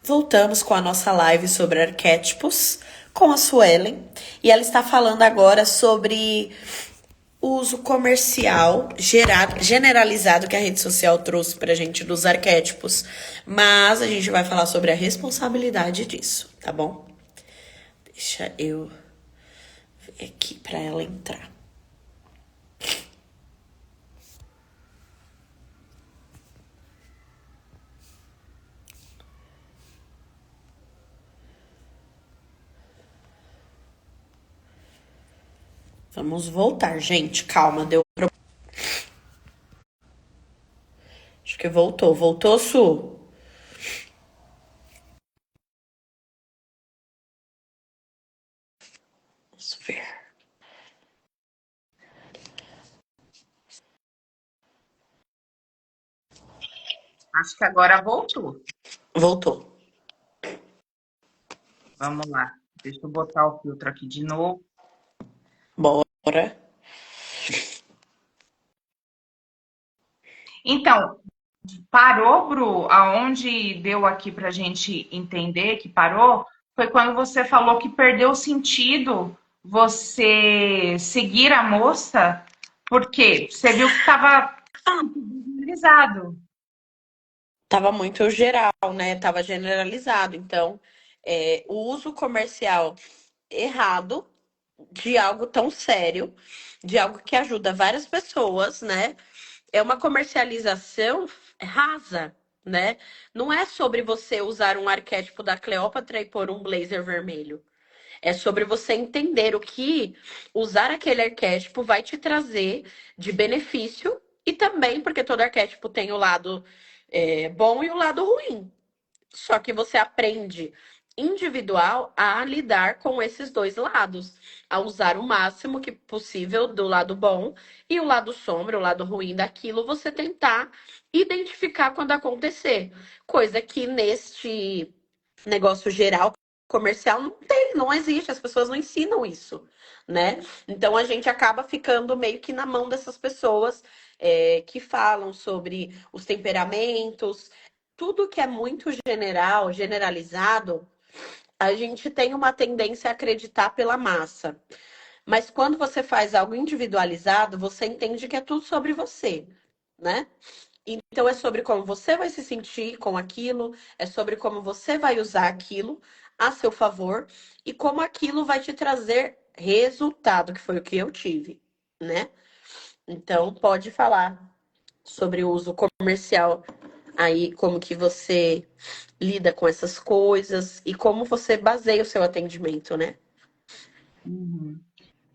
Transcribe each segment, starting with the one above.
Voltamos com a nossa live sobre arquétipos com a Suelen e ela está falando agora sobre o uso comercial generalizado que a rede social trouxe pra gente dos arquétipos, mas a gente vai falar sobre a responsabilidade disso, tá bom? Deixa eu ver aqui pra ela entrar. Vamos voltar, gente. Calma, deu problema. Acho que voltou. Voltou, Su? Vamos ver. Acho que agora voltou. Voltou. Vamos lá. Deixa eu botar o filtro aqui de novo. Bora. Então, parou, Bru, aonde deu aqui pra gente entender que parou, foi quando você falou que perdeu o sentido você seguir a moça, porque você viu que estava generalizado. Tava muito geral, né? Tava generalizado. Então, o uso comercial errado de algo tão sério, de algo que ajuda várias pessoas, né? É uma comercialização rasa, né? Não é sobre você usar um arquétipo da Cleópatra e pôr um blazer vermelho. É sobre você entender o que usar aquele arquétipo vai te trazer de benefício e também porque todo arquétipo tem o lado bom e o lado ruim. Só que você aprende individual a lidar com esses dois lados, a usar o máximo que possível do lado bom e o lado sombra, o lado ruim daquilo, você tentar identificar quando acontecer. Coisa que neste negócio geral comercial não tem, não existe, as pessoas não ensinam isso, né? Então a gente acaba ficando meio que na mão dessas pessoas que falam sobre os temperamentos, tudo que é muito general, generalizado, a gente tem uma tendência a acreditar pela massa. Mas quando você faz algo individualizado, você entende que é tudo sobre você, né? Então é sobre como você vai se sentir com aquilo, é sobre como você vai usar aquilo a seu favor e como aquilo vai te trazer resultado, que foi o que eu tive, né? Então pode falar sobre o uso comercial aí, como que você lida com essas coisas e como você baseia o seu atendimento, né? Uhum.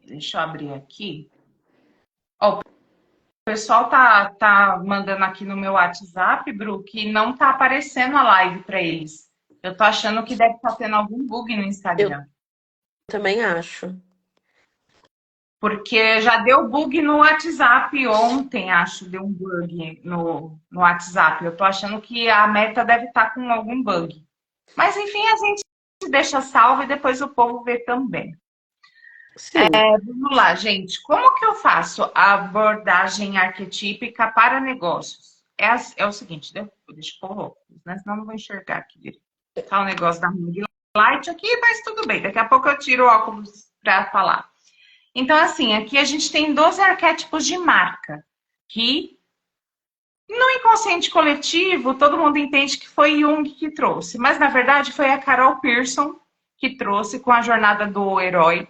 Deixa eu abrir aqui. Ó, o pessoal tá mandando aqui no meu WhatsApp, Bru, que não tá aparecendo a live para eles. Eu tô achando que deve estar tendo algum bug no Eu Instagram. também acho. Porque já deu bug no WhatsApp ontem, acho, deu um bug no WhatsApp. Eu tô achando que a meta deve estar com algum bug. Mas enfim, a gente deixa salvo e depois o povo vê também. Sim. Vamos lá, gente. Como que eu faço a abordagem arquetípica para negócios? É o seguinte, deixa eu pôr óculos, né? Senão eu não vou enxergar aqui direito. Tá o negócio da ring light aqui, mas tudo bem. Daqui a pouco eu tiro o óculos para falar. Então, assim, aqui a gente tem 12 arquétipos de marca, que no inconsciente coletivo todo mundo entende que foi Jung que trouxe, mas na verdade foi a Carol Pearson que trouxe com a jornada do herói.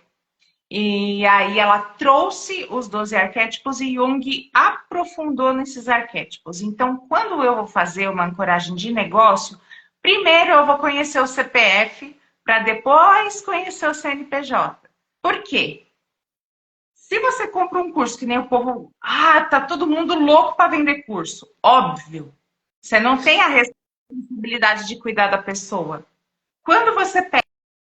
E aí ela trouxe os 12 arquétipos e Jung aprofundou nesses arquétipos. Então, quando eu vou fazer uma ancoragem de negócio, primeiro eu vou conhecer o CPF para depois conhecer o CNPJ. Por quê? Se você compra um curso que nem o povo, tá todo mundo louco para vender curso. Óbvio. Você não tem a responsabilidade de cuidar da pessoa. Quando você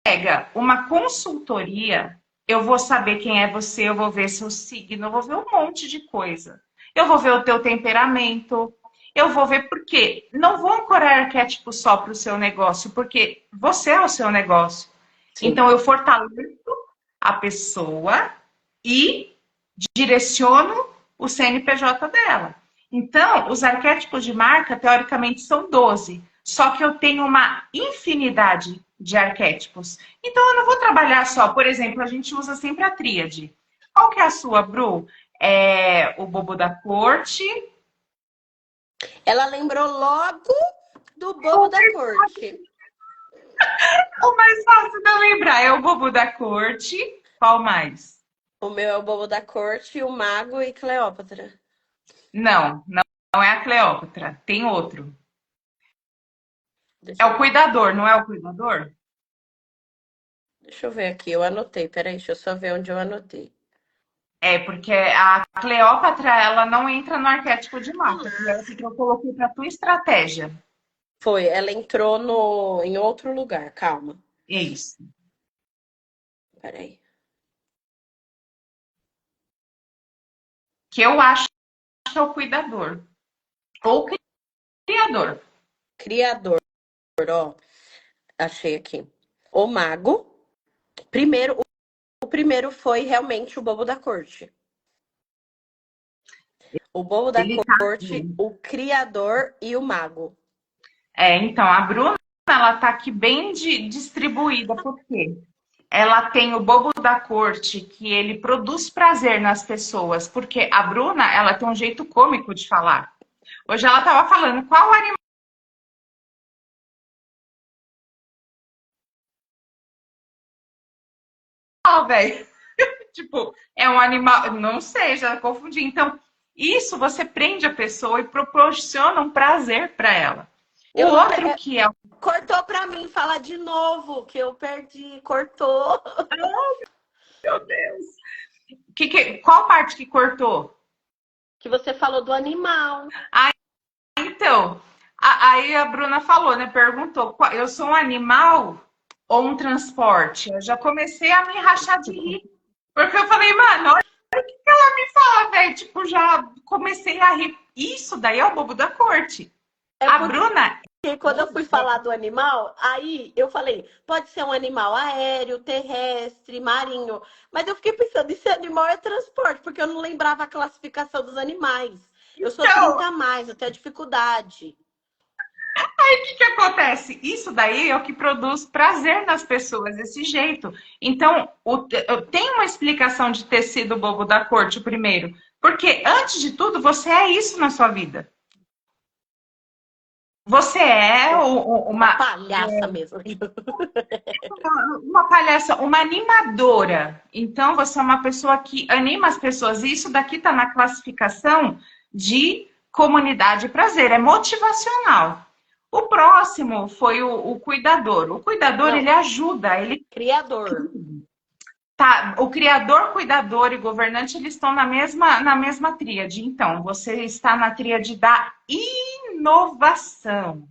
pega uma consultoria, eu vou saber quem é você, eu vou ver seu signo, eu vou ver um monte de coisa. Eu vou ver o teu temperamento, eu vou ver por quê. Não vou ancorar arquétipo só para o seu negócio, porque você é o seu negócio. Sim. Então, eu fortaleço a pessoa e direciono o CNPJ dela. Então, os arquétipos de marca, teoricamente, são 12. Só que eu tenho uma infinidade de arquétipos. Então eu não vou trabalhar só, por exemplo, a gente usa sempre a tríade. Qual que é a sua, Bru? É o bobo da corte. Ela lembrou logo do bobo da corte. O mais fácil de eu lembrar é o bobo da corte. Qual mais? O meu é o bobo da corte, o mago e Cleópatra. Não, não é a Cleópatra. Tem outro. É Deixa eu o ver. cuidador, não é o cuidador? Deixa eu ver aqui, eu anotei, peraí, deixa eu só ver onde eu anotei. É, porque a Cleópatra, ela não entra no arquétipo de mata. Foi essa que eu coloquei para tua estratégia. Foi, ela entrou no, em outro lugar, calma. É isso. Peraí. Que eu acho que é o cuidador. Ou criador. Criador, ó, achei aqui. O mago. Primeiro, o primeiro foi realmente o bobo da corte. O bobo da Ele tá. corte, o criador e o mago. É, então, a Bruna, ela tá aqui bem distribuída, por quê? Ela tem o bobo da corte, que ele produz prazer nas pessoas, porque a Bruna, ela tem um jeito cômico de falar. Hoje ela tava falando qual animal, velho. Tipo, é um animal, não sei, já confundi. Então, isso você prende a pessoa e proporciona um prazer para ela. O Eu não. outro que é. Cortou pra mim falar de novo, que eu perdi. Cortou. Meu Deus. Qual parte que cortou? Que você falou do animal. Então, aí a Bruna falou, né? Perguntou: eu sou um animal ou um transporte? Eu já comecei a me rachar de rir. Porque eu falei, mano, olha o que ela me fala, velho. Tipo, já comecei a rir. Isso daí é o bobo da corte. É A porque Bruna. quando eu fui falar do animal, aí eu falei, pode ser um animal aéreo, terrestre, marinho. Mas eu fiquei pensando, esse animal é transporte, porque eu não lembrava a classificação dos animais. Eu sou Então, 30 a mais, eu tenho dificuldade. aí o que acontece? Isso daí é o que produz prazer nas pessoas, desse jeito. Então, tem uma explicação de ter sido o bobo da corte o primeiro. Porque, antes de tudo, você é isso na sua vida. Você é Uma palhaça mesmo. uma palhaça, uma animadora. Então, você é uma pessoa que anima as pessoas. E isso daqui está na classificação de comunidade prazer, é motivacional. O próximo foi o cuidador. O cuidador, Não, ele ajuda, ele criador. tá, o criador, cuidador e governante, eles estão na mesma tríade. Então, você está na tríade da inovação.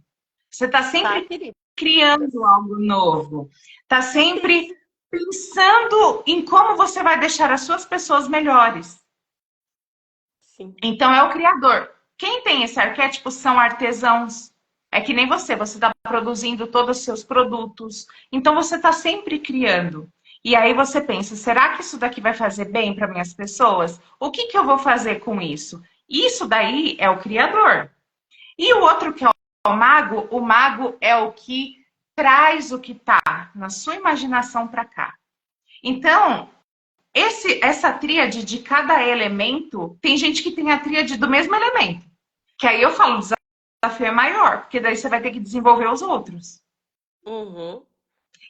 Você está Tá, sempre querida? criando algo novo. Está sempre pensando em como você vai deixar as suas pessoas melhores. Sim. Então, é o criador. Quem tem esse arquétipo são artesãos. É que nem você está produzindo todos os seus produtos. Então, você está sempre criando. E aí você pensa, será que isso daqui vai fazer bem para minhas pessoas? O que, que eu vou fazer com isso? Isso daí é o criador. E o outro que é o mago é o que traz o que está na sua imaginação para cá. Então, essa tríade de cada elemento, tem gente que tem a tríade do mesmo elemento. Que aí eu falo, o desafio é maior, porque daí você vai ter que desenvolver os outros. Uhum.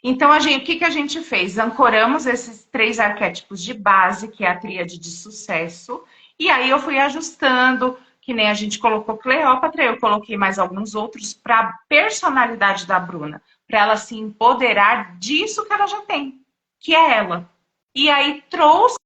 Então, o que a gente fez? Ancoramos esses 3 arquétipos de base, que é a tríade de sucesso, e aí eu fui ajustando, que nem a gente colocou Cleópatra, eu coloquei mais alguns outros para a personalidade da Bruna, para ela se empoderar disso que ela já tem, que é ela. E aí trouxe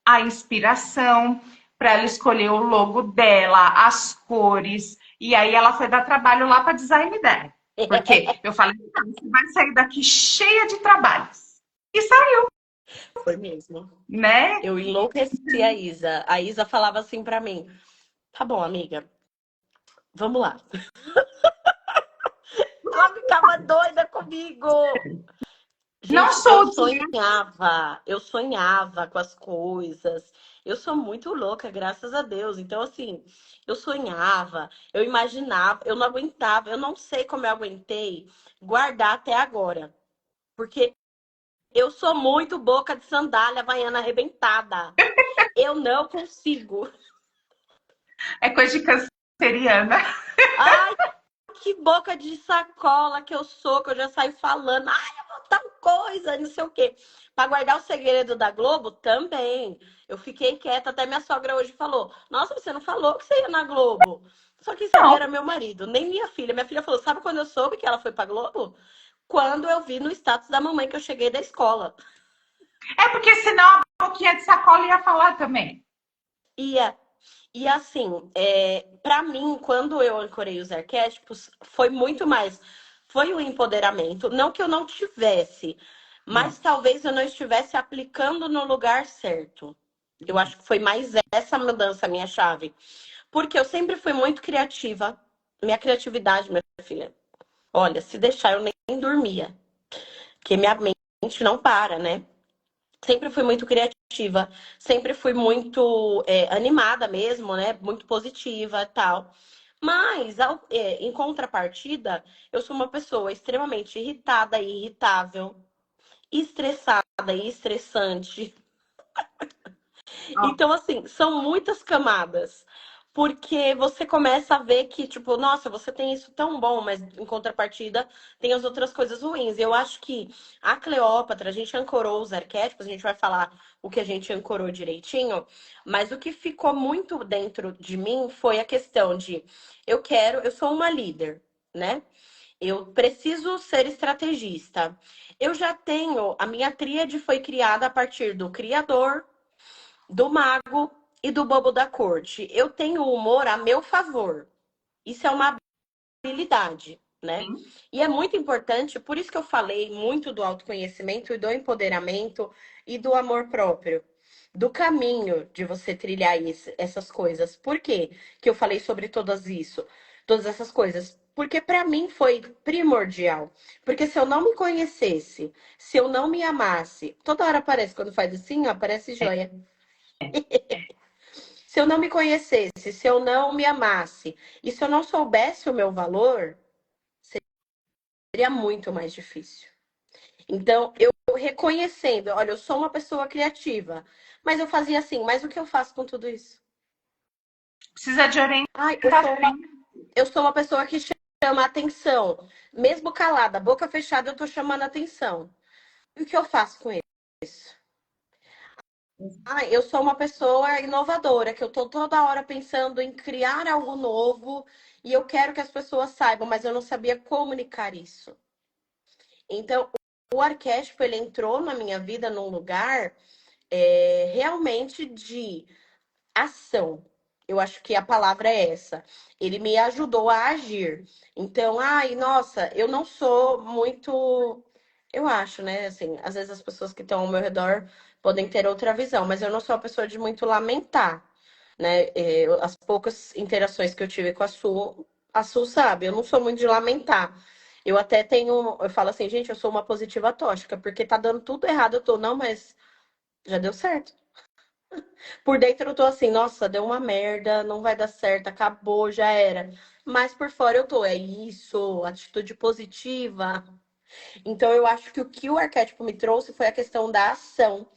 a inspiração para ela escolher o logo dela, as cores, e aí ela foi dar trabalho lá para design dela. Porque eu falei, você vai sair daqui cheia de trabalhos. E saiu, Foi mesmo. né? Eu enlouqueci a Isa. A Isa falava assim pra mim: tá bom, amiga, vamos lá. Ela ficava doida comigo. Não Gente, sou de. eu sonhava com as coisas. Eu sou muito louca, graças a Deus. Então, assim, eu sonhava, eu imaginava, eu não aguentava, eu não sei como eu aguentei guardar até agora. Porque eu sou muito boca de sandália havaiana arrebentada. Eu não consigo. É coisa de canceriana. Ai, que boca de sacola que eu sou, que eu já saio falando. Ai, eu vou tal coisa, não sei o quê. Para guardar o segredo da Globo, também. Eu fiquei quieta, até minha sogra hoje falou: Nossa, você não falou que você ia na Globo. Só quem sabia Não. era meu marido, nem minha filha. Minha filha falou: Sabe quando eu soube que ela foi pra Globo? Quando eu vi no status da mamãe que eu cheguei da escola. É porque senão a boquinha de sacola ia falar também. E, e assim, para mim, quando eu ancorei os arquétipos, foi muito mais. Foi um empoderamento. Não que eu não tivesse, mas talvez eu não estivesse aplicando no lugar certo. Eu acho que foi mais essa mudança, a minha chave. Porque eu sempre fui muito criativa. Minha criatividade, minha filha. Olha, se deixar, eu nem dormia. Porque minha mente não para, né? Sempre fui muito criativa, sempre fui muito animada mesmo, né? Muito positiva e tal. Mas, em contrapartida, eu sou uma pessoa extremamente irritada e irritável, estressada e estressante. Ó, Então, assim, são muitas camadas. Porque você começa a ver que, tipo, nossa, você tem isso tão bom, mas em contrapartida tem as outras coisas ruins. Eu acho que a Cleópatra, a gente ancorou os arquétipos, a gente vai falar o que a gente ancorou direitinho, mas o que ficou muito dentro de mim foi a questão de eu sou uma líder, né? Eu preciso ser estrategista. Eu já tenho, a minha tríade foi criada a partir do criador, do mago e do bobo da corte. Eu tenho o humor a meu favor. Isso é uma habilidade, né? sim. E é muito importante, por isso que eu falei muito do autoconhecimento e do empoderamento e do amor próprio. Do caminho de você trilhar essas coisas. Por quê que eu falei sobre todas essas coisas? Porque para mim foi primordial. Porque se eu não me conhecesse, se eu não me amasse, toda hora aparece, quando faz assim, ó, aparece joia. Se eu não me conhecesse, se eu não me amasse e se eu não soubesse o meu valor, seria muito mais difícil. Então, eu reconhecendo, olha, eu sou uma pessoa criativa, mas eu fazia assim, mas o que eu faço com tudo isso? Precisa de Ai, orientação. eu sou uma pessoa que chama atenção. Mesmo calada, boca fechada, eu tô chamando atenção. E o que eu faço com isso? Eu sou uma pessoa inovadora, que eu tô toda hora pensando em criar algo novo e eu quero que as pessoas saibam, mas eu não sabia comunicar isso. Então, o arquétipo, ele entrou na minha vida num lugar realmente de ação. Eu acho que a palavra é essa. Ele me ajudou a agir. Então, ai, nossa, eu não sou muito. Eu acho, né? Assim, às vezes as pessoas que estão ao meu redor podem ter outra visão, mas eu não sou uma pessoa de muito lamentar, né? As poucas interações que eu tive com a Su sabe, eu não sou muito de lamentar. Eu até tenho, eu falo assim, gente, eu sou uma positiva tóxica, porque tá dando tudo errado, eu tô, não, mas já deu certo. Por dentro eu tô assim, nossa, deu uma merda, não vai dar certo, acabou, já era. Mas por fora eu tô, é isso, atitude positiva. Então eu acho que o arquétipo me trouxe foi a questão da ação,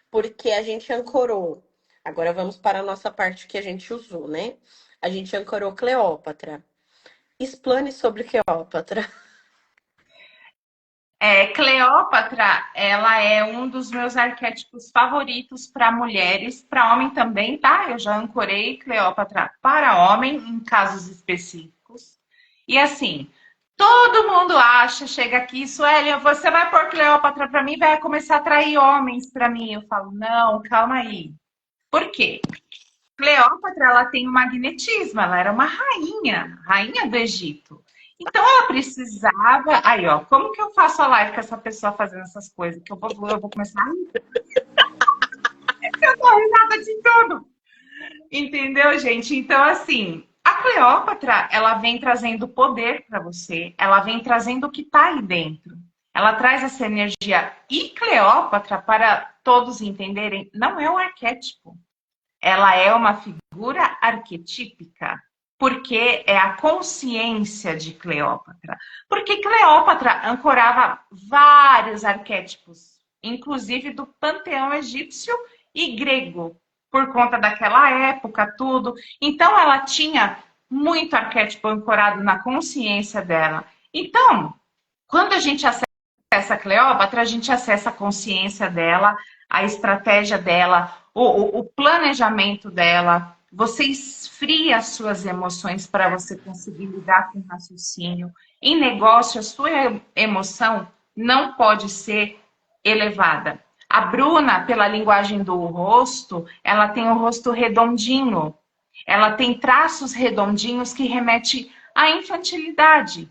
porque a gente ancorou. Agora vamos para a nossa parte que a gente usou, né? A gente ancorou Cleópatra. Explane sobre Cleópatra. Cleópatra, ela é um dos meus arquétipos favoritos para mulheres, para homem também, tá? Eu já ancorei Cleópatra para homem em casos específicos. E assim, todo mundo acha, chega aqui, Sueli, você vai pôr Cleópatra para mim, vai começar a atrair homens para mim. Eu falo, não, calma aí. Por quê? Cleópatra, ela tem um magnetismo, ela era uma rainha, rainha do Egito. Então ela precisava. Aí, ó, como que eu faço a live com essa pessoa fazendo essas coisas? Que eu vou começar a dar risada de tudo. Entendeu, gente? Então, assim, a Cleópatra, ela vem trazendo poder para você, ela vem trazendo o que tá aí dentro. Ela traz essa energia. E Cleópatra, para todos entenderem, não é um arquétipo. Ela é uma figura arquetípica, porque é a consciência de Cleópatra. Porque Cleópatra ancorava vários arquétipos, inclusive do panteão egípcio e grego, por conta daquela época, tudo. Então, ela tinha muito arquétipo ancorado na consciência dela. Então, quando a gente acessa a Cleópatra, a gente acessa a consciência dela, a estratégia dela, o planejamento dela. Você esfria as suas emoções para você conseguir lidar com o raciocínio. Em negócio, a sua emoção não pode ser elevada. A Bruna, pela linguagem do rosto, ela tem o rosto redondinho. Ela tem traços redondinhos que remetem à infantilidade.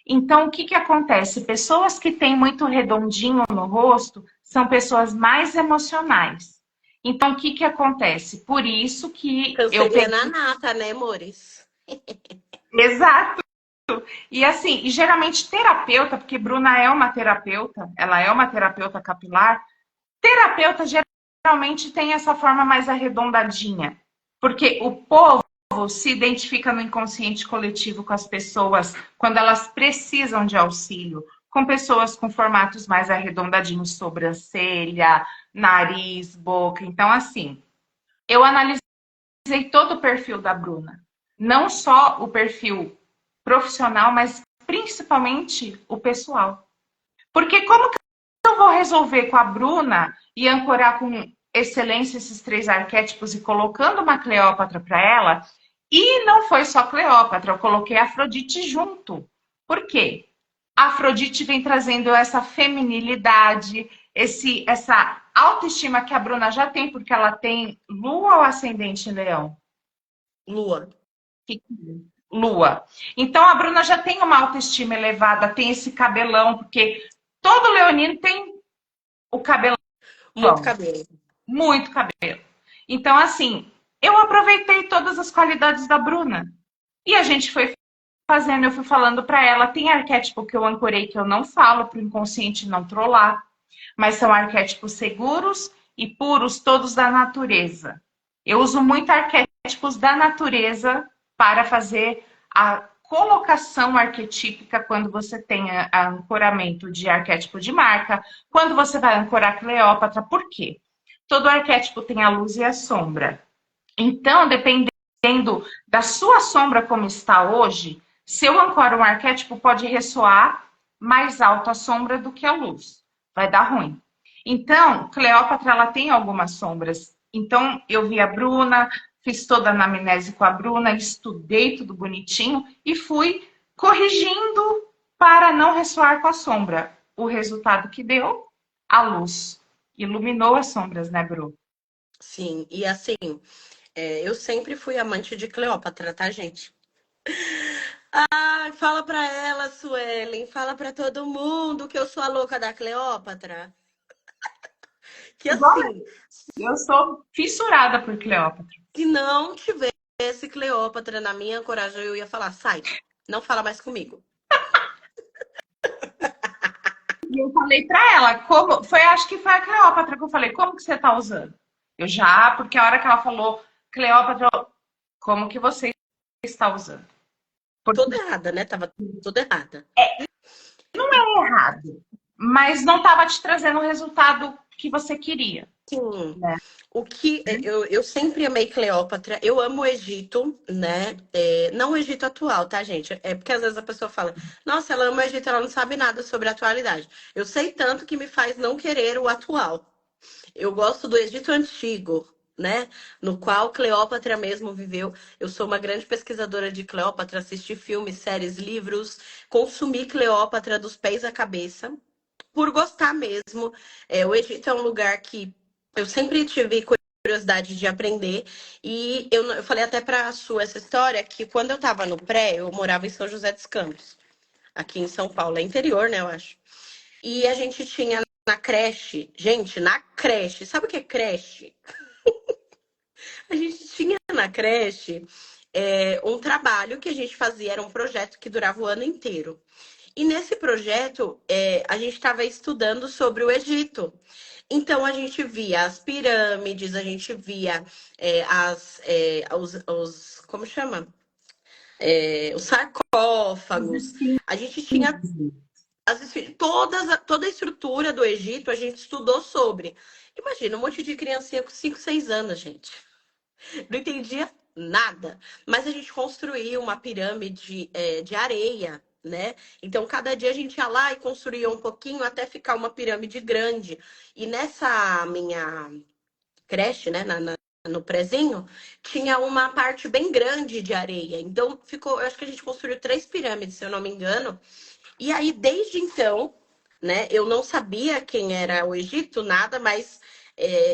Então, o que que acontece? Pessoas que têm muito redondinho no rosto são pessoas mais emocionais. Então, o que que acontece? Por isso que eu Canceriana peguei. nata, né, amores? Exato. E assim, e geralmente terapeuta, porque Bruna é uma terapeuta, ela é uma terapeuta capilar. Terapeuta geralmente tem essa forma mais arredondadinha, porque o povo se identifica no inconsciente coletivo com as pessoas quando elas precisam de auxílio, com pessoas com formatos mais arredondadinhos, sobrancelha, nariz, boca. Então, assim, eu analisei todo o perfil da Bruna, não só o perfil profissional, mas principalmente o pessoal. Porque como que eu vou resolver com a Bruna e ancorar com excelência esses três arquétipos e colocando uma Cleópatra para ela? E não foi só Cleópatra, eu coloquei a Afrodite junto. Por quê? A Afrodite vem trazendo essa feminilidade, essa autoestima que a Bruna já tem, porque ela tem lua ou ascendente em leão? Lua. Lua. Então a Bruna já tem uma autoestima elevada, tem esse cabelão, porque todo leonino tem o cabelão, Muito cabelo. muito cabelo. Então, assim, eu aproveitei todas as qualidades da Bruna. E a gente foi fazendo, eu fui falando para ela, tem arquétipo que eu ancorei que eu não falo para o inconsciente não trollar, mas são arquétipos seguros e puros, todos da natureza. Eu uso muito arquétipos da natureza para fazer a colocação arquetípica quando você tem ancoramento de arquétipo de marca, quando você vai ancorar Cleópatra, por quê? Todo arquétipo tem a luz e a sombra. Então, dependendo da sua sombra como está hoje, se eu ancoro um arquétipo, pode ressoar mais alto a sombra do que a luz. Vai dar ruim. Então, Cleópatra, ela tem algumas sombras. Então, eu vi a Bruna, fiz toda a anamnese com a Bruna, estudei tudo bonitinho e fui corrigindo para não ressoar com a sombra. O resultado que deu, a luz. Iluminou as sombras, né, Bru? Sim, e assim, eu sempre fui amante de Cleópatra, tá, gente? Ai, fala pra ela, Suelen, fala pra todo mundo que eu sou a louca da Cleópatra. Que Igual assim, eu sou fissurada por Cleópatra. se não tivesse Cleópatra na minha coragem, eu ia falar, sai, não fala mais comigo. E eu falei pra ela, como. Foi, acho que foi a Cleópatra que eu falei, como que você tá usando? Eu já, porque a hora que ela falou, Cleópatra, como que você está usando? Porque Toda errada, né? Tava toda errada. é errado, mas não estava te trazendo o resultado que você queria. Sim. Né? O que eu sempre amei Cleópatra, eu amo o Egito, né? Não o Egito atual, tá, gente? É porque às vezes a pessoa fala, nossa, ela ama o Egito, ela não sabe nada sobre a atualidade. Eu sei tanto que me faz não querer o atual. Eu gosto do Egito antigo, né? No qual Cleópatra mesmo viveu. Eu sou uma grande pesquisadora de Cleópatra, assisti filmes, séries, livros, consumi Cleópatra dos pés à cabeça, por gostar mesmo. O Egito é um lugar que eu sempre tive curiosidade de aprender. E eu falei até para a sua essa história que quando eu estava no pré, eu morava em São José dos Campos, aqui em São Paulo, é interior, né, eu acho. E a gente tinha na creche, gente, na creche, sabe o que é creche? A gente tinha na creche um trabalho que a gente fazia, era um projeto que durava o ano inteiro. E nesse projeto, a gente estava estudando sobre o Egito. Então, a gente via as pirâmides, a gente via como chama? Os Os sarcófagos. A gente tinha esfinges. toda a estrutura do Egito, a gente estudou sobre. Imagina, um monte de criancinha com 5, 6 anos, gente. Não entendia nada. Mas a gente construiu uma pirâmide, de areia, né? Então, cada dia a gente ia lá e construía um pouquinho até ficar uma pirâmide grande. E nessa minha creche, né, no prezinho, tinha uma parte bem grande de areia. Então, ficou, eu acho que a gente construiu 3 pirâmides, se eu não me engano. E aí, desde então, né, eu não sabia quem era o Egito, nada, mas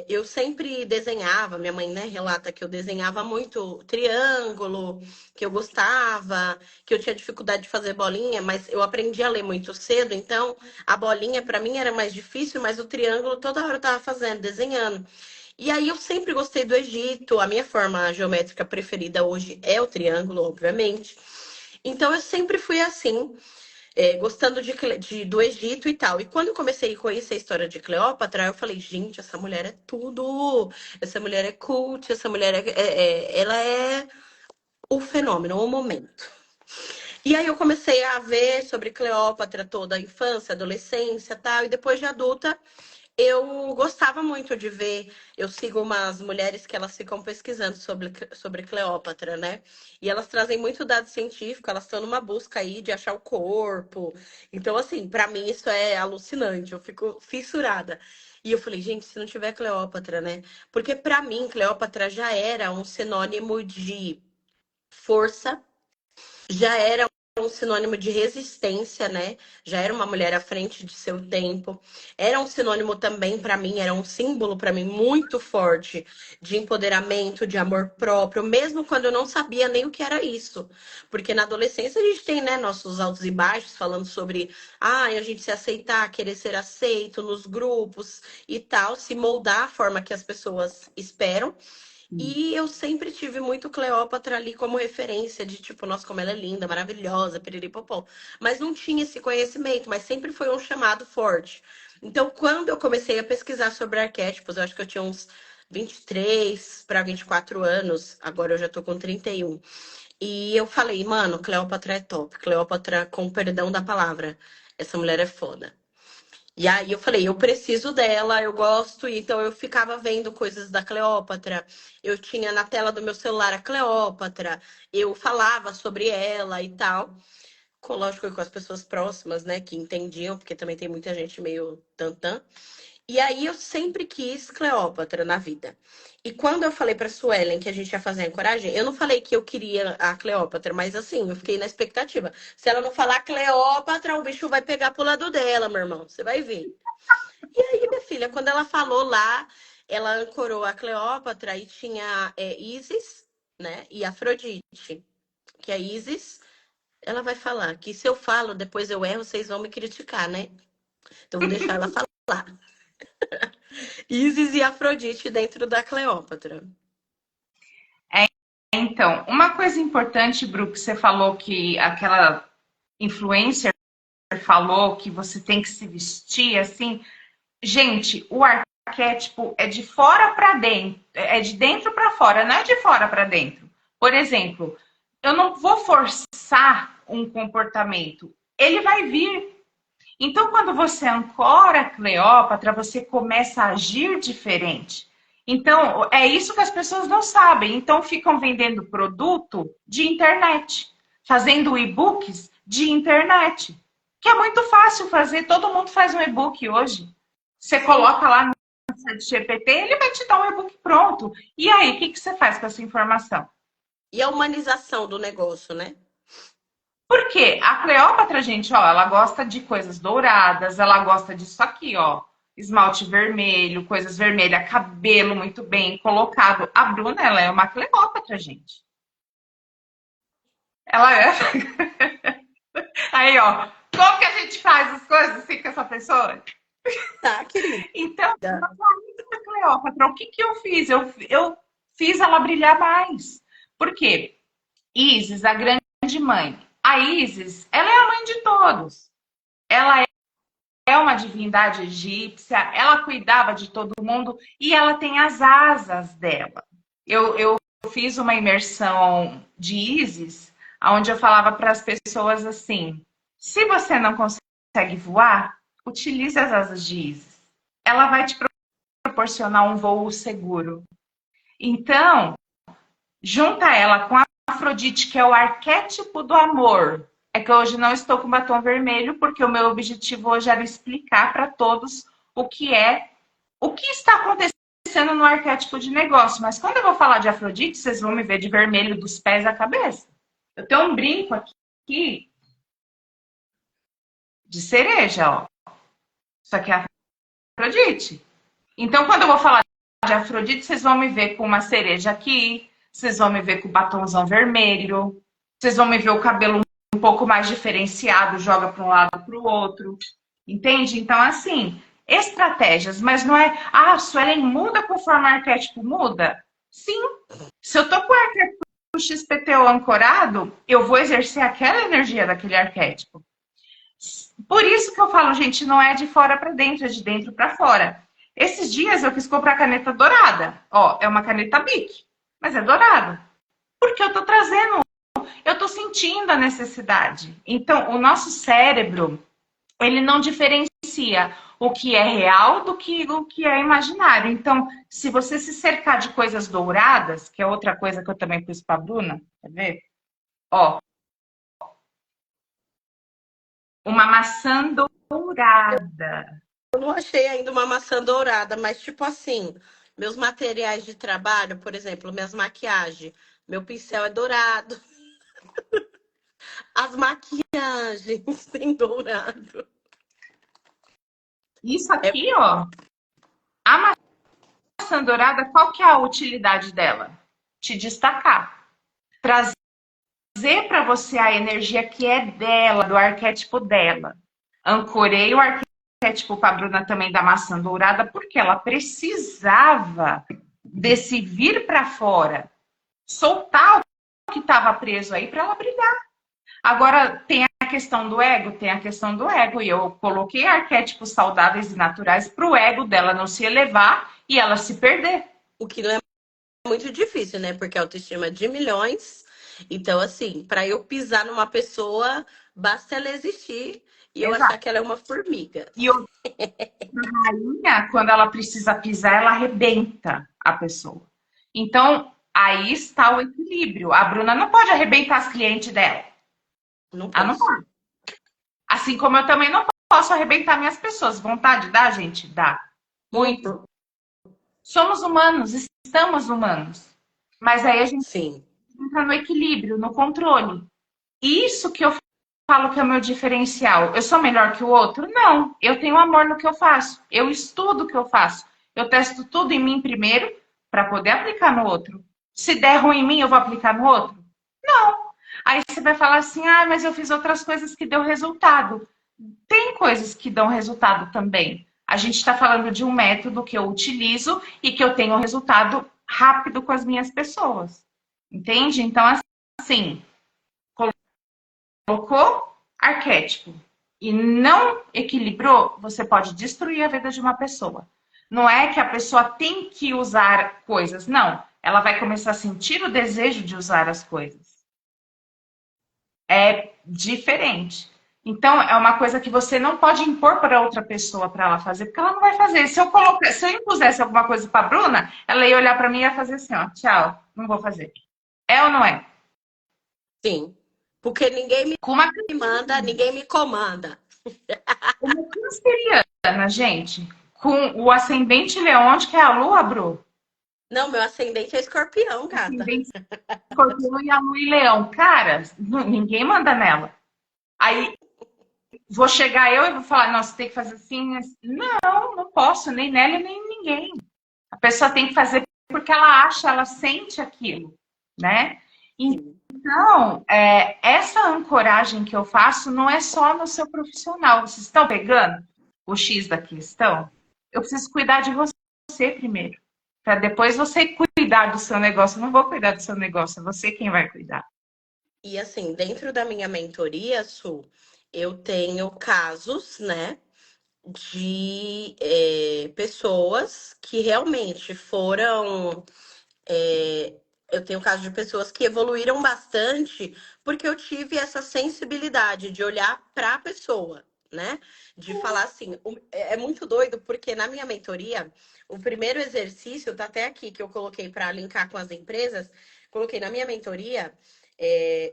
eu sempre desenhava. Minha mãe, né, relata que eu desenhava muito triângulo, que eu gostava, que eu tinha dificuldade de fazer bolinha, mas eu aprendi a ler muito cedo, então a bolinha para mim era mais difícil, mas o triângulo toda hora eu estava fazendo, desenhando. E aí eu sempre gostei do Egito, a minha forma geométrica preferida hoje é o triângulo, obviamente. Então eu sempre fui assim, gostando do Egito e tal. E quando eu comecei a conhecer a história de Cleópatra, eu falei, gente, essa mulher é tudo. Essa mulher é cult, essa mulher ela é o fenômeno, o momento. E aí eu comecei a ver sobre Cleópatra toda a infância, adolescência, tal, e depois de adulta eu gostava muito de ver. Eu sigo umas mulheres que elas ficam pesquisando sobre Cleópatra, né? E elas trazem muito dado científico, elas estão numa busca aí de achar o corpo. Então, assim, pra mim isso é alucinante, eu fico fissurada. E eu falei, gente, se não tiver Cleópatra, né? Porque pra mim, Cleópatra já era um sinônimo de força, já era um sinônimo de resistência, né? Já era uma mulher à frente de seu tempo. Era um sinônimo também para mim, era um símbolo para mim muito forte de empoderamento, de amor próprio, mesmo quando eu não sabia nem o que era isso. Porque na adolescência a gente tem, né, nossos altos e baixos falando sobre, a gente se aceitar, querer ser aceito nos grupos e tal, se moldar a forma que as pessoas esperam. E eu sempre tive muito Cleópatra ali como referência de tipo, nossa, como ela é linda, maravilhosa, piriri-popô. Mas não tinha esse conhecimento, mas sempre foi um chamado forte. Então, quando eu comecei a pesquisar sobre arquétipos, eu acho que eu tinha uns 23 para 24 anos, agora eu já tô com 31. E eu falei, mano, Cleópatra é top. Cleópatra, com perdão da palavra, essa mulher é foda. E aí eu falei, eu preciso dela, eu gosto, então eu ficava vendo coisas da Cleópatra. Eu tinha na tela do meu celular a Cleópatra, eu falava sobre ela e tal. Lógico, com as pessoas próximas, né, que entendiam, porque também tem muita gente meio tantã. E aí eu sempre quis Cleópatra na vida. E quando eu falei pra Suelen que a gente ia fazer a Encoragem, eu não falei que eu queria a Cleópatra, mas assim, eu fiquei na expectativa. Se ela não falar Cleópatra, o bicho vai pegar pro lado dela, meu irmão. Você vai ver. E aí, minha filha, quando ela falou lá, ela ancorou a Cleópatra e tinha Ísis, né? E Afrodite. Que a Ísis, ela vai falar que se eu falo, depois eu erro, vocês vão me criticar, né? Então eu vou deixar ela falar. Ísis e Afrodite dentro da Cleópatra. Então, uma coisa importante, Bru, que você falou que aquela influencer falou que você tem que se vestir assim. Gente, o arquétipo é de fora para dentro, é de dentro para fora, não é de fora para dentro. Por exemplo, eu não vou forçar um comportamento, ele vai vir. Então, quando você ancora a Cleópatra, você começa a agir diferente. Então, é isso que as pessoas não sabem. Então, ficam vendendo produto de internet, fazendo e-books de internet, que é muito fácil fazer. Todo mundo faz um e-book hoje. Você coloca lá no site GPT, ele vai te dar um e-book pronto. E aí, o que você faz com essa informação? E a humanização do negócio, né? Porque a Cleópatra, gente, ó, ela gosta de coisas douradas, ela gosta disso aqui, ó. Esmalte vermelho, coisas vermelhas, cabelo muito bem colocado. A Bruna, ela é uma Cleópatra, gente. Ela é. Aí, ó. Como que a gente faz as coisas assim com essa pessoa? Tá, querida. Então, a Cleópatra, o que que eu fiz? Eu fiz ela brilhar mais. Por quê? Isis, a grande mãe. A Isis, ela é a mãe de todos. Ela é uma divindade egípcia, ela cuidava de todo mundo e ela tem as asas dela. Eu fiz uma imersão de Isis, onde eu falava para as pessoas assim: se você não consegue voar, utilize as asas de Isis. Ela vai te proporcionar um voo seguro. Então, junta ela com a Afrodite, que é o arquétipo do amor. É que hoje não estou com batom vermelho, porque o meu objetivo hoje era explicar para todos o que está acontecendo no arquétipo de negócio. Mas quando eu vou falar de Afrodite, vocês vão me ver de vermelho dos pés à cabeça. Eu tenho um brinco aqui de cereja, ó. Isso aqui é Afrodite. Então, quando eu vou falar de Afrodite, vocês vão me ver com uma cereja aqui, vocês vão me ver com o batomzão vermelho, vocês vão me ver o cabelo um pouco mais diferenciado, joga para um lado para o outro. Entende? Então, assim, estratégias, mas não é, Suelen, muda conforme o arquétipo muda? Sim. Se eu tô com o arquétipo XPTO ancorado, eu vou exercer aquela energia daquele arquétipo. Por isso que eu falo, gente, não é de fora para dentro, é de dentro para fora. Esses dias eu quis comprar caneta dourada. Ó, é uma caneta Bic, mas é dourada. Porque eu tô trazendo, eu tô sentindo a necessidade. Então, o nosso cérebro, ele não diferencia o que é real do que o que é imaginário. Então, se você se cercar de coisas douradas, que é outra coisa que eu também pus para a Bruna, quer ver? Ó, uma maçã dourada. Eu não achei ainda uma maçã dourada, mas tipo assim, meus materiais de trabalho, por exemplo, minhas maquiagens, meu pincel é dourado, as maquiagens têm dourado. Isso É aqui, ó, a maçã dourada, qual que é a utilidade dela? Te destacar. Trazer para você a energia que é dela, do arquétipo dela. Ancorei o arquétipo para a Bruna também da maçã dourada, porque ela precisava desse vir para fora, soltar o que estava preso aí para ela brilhar. Agora, tem a questão do ego? Tem a questão do ego. E eu coloquei arquétipos saudáveis e naturais para o ego dela não se elevar e ela se perder. o que não é muito difícil, né? Porque a autoestima é de milhões. Então, assim, para eu pisar numa pessoa, basta ela existir e eu achar Exato. que ela é uma formiga. E outra rainha, quando ela precisa pisar, ela arrebenta a pessoa. Então, aí está o equilíbrio. A Bruna não pode arrebentar as clientes dela. Não Ela não posso. pode. Assim como eu também não posso arrebentar minhas pessoas. Vontade dá, gente? Dá. Muito. Uhum. Somos humanos, estamos humanos. Mas aí a gente Sim. entra no equilíbrio, no controle. Isso que eu falo que é o meu diferencial. Eu sou melhor que o outro? Não. Eu tenho amor no que eu faço. Eu estudo o que eu faço. Eu testo tudo em mim primeiro para poder aplicar no outro. Se der ruim em mim, eu vou aplicar no outro? Não. Aí você vai falar assim: mas eu fiz outras coisas que deu resultado. Tem coisas que dão resultado também. A gente está falando de um método que eu utilizo e que eu tenho resultado rápido com as minhas pessoas. Entende? Então, assim, colocou arquétipo e não equilibrou, você pode destruir a vida de uma pessoa. Não é que a pessoa tem que usar coisas, não. Ela vai começar a sentir o desejo de usar as coisas. É diferente. Então, é uma coisa que você não pode impor para outra pessoa para ela fazer, porque ela não vai fazer. Se eu impusesse alguma coisa para a Bruna, ela ia olhar para mim e ia fazer assim, ó, tchau, não vou fazer. É ou não é? Sim. Porque ninguém me Com uma manda, ninguém me comanda. canceriana, gente, com o ascendente leão, onde que é a lua, Bru? Não, meu ascendente é escorpião, gata. Ascendente escorpião e a lua e leão. Cara, ninguém manda nela. Aí vou chegar eu e vou falar, nossa, tem que fazer assim, assim. Não, não posso, nem nela nem em ninguém. A pessoa tem que fazer porque ela acha, ela sente aquilo, né? Então, essa ancoragem que eu faço não é só no seu profissional. Vocês estão pegando o X da questão? Eu preciso cuidar de você primeiro, para depois você cuidar do seu negócio. Eu não vou cuidar do seu negócio, é você quem vai cuidar. E assim, dentro da minha mentoria, Su, eu tenho casos, né, de pessoas que realmente foram eu tenho casos de pessoas que evoluíram bastante porque eu tive essa sensibilidade de olhar para a pessoa, né? De falar assim, é muito doido porque na minha mentoria, o primeiro exercício tá até aqui que eu coloquei para linkar com as empresas, coloquei na minha mentoria,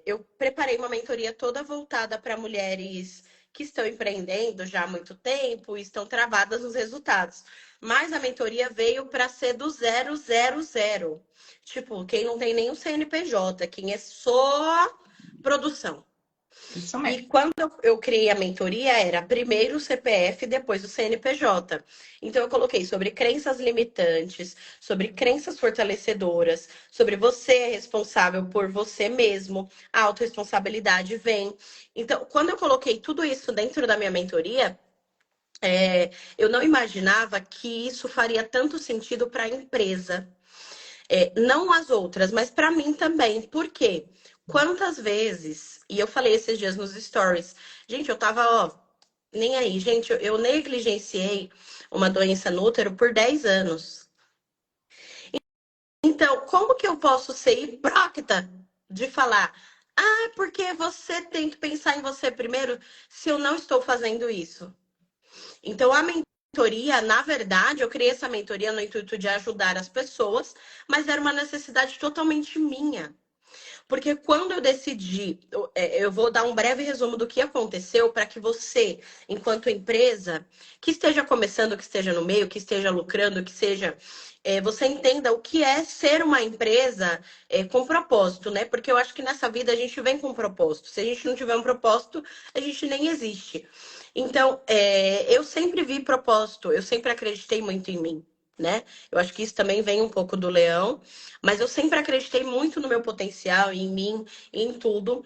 eu preparei uma mentoria toda voltada para mulheres que estão empreendendo já há muito tempo e estão travadas nos resultados. Mas a mentoria veio para ser do 000. Tipo, quem não tem nenhum CNPJ, quem é só produção. Isso E mesmo. quando eu criei a mentoria, era primeiro o CPF, depois o CNPJ. Então, eu coloquei sobre crenças limitantes, sobre crenças fortalecedoras, sobre você é responsável por você mesmo, a autorresponsabilidade vem. Então, quando eu coloquei tudo isso dentro da minha mentoria, eu não imaginava que isso faria tanto sentido para a empresa. Não as outras, mas para mim também. Por quê? Quantas vezes, e eu falei esses dias nos stories, gente, eu tava, ó, nem aí, gente, eu negligenciei uma doença no útero por 10 anos. Então, como que eu posso ser hipócrita de falar, ah, porque você tem que pensar em você primeiro, se eu não estou fazendo isso? Então, a mentoria, na verdade, eu criei essa mentoria no intuito de ajudar as pessoas, mas era uma necessidade totalmente minha. Porque quando eu decidi, eu vou dar um breve resumo do que aconteceu para que você, enquanto empresa, que esteja começando, que esteja no meio, que esteja lucrando, que seja, você entenda o que é ser uma empresa com propósito, né? Porque eu acho que nessa vida a gente vem com propósito. Se a gente não tiver um propósito, a gente nem existe. Então, eu sempre vi propósito, eu sempre acreditei muito em mim, né? Eu acho que isso também vem um pouco do leão, mas eu sempre acreditei muito no meu potencial, em mim, em tudo.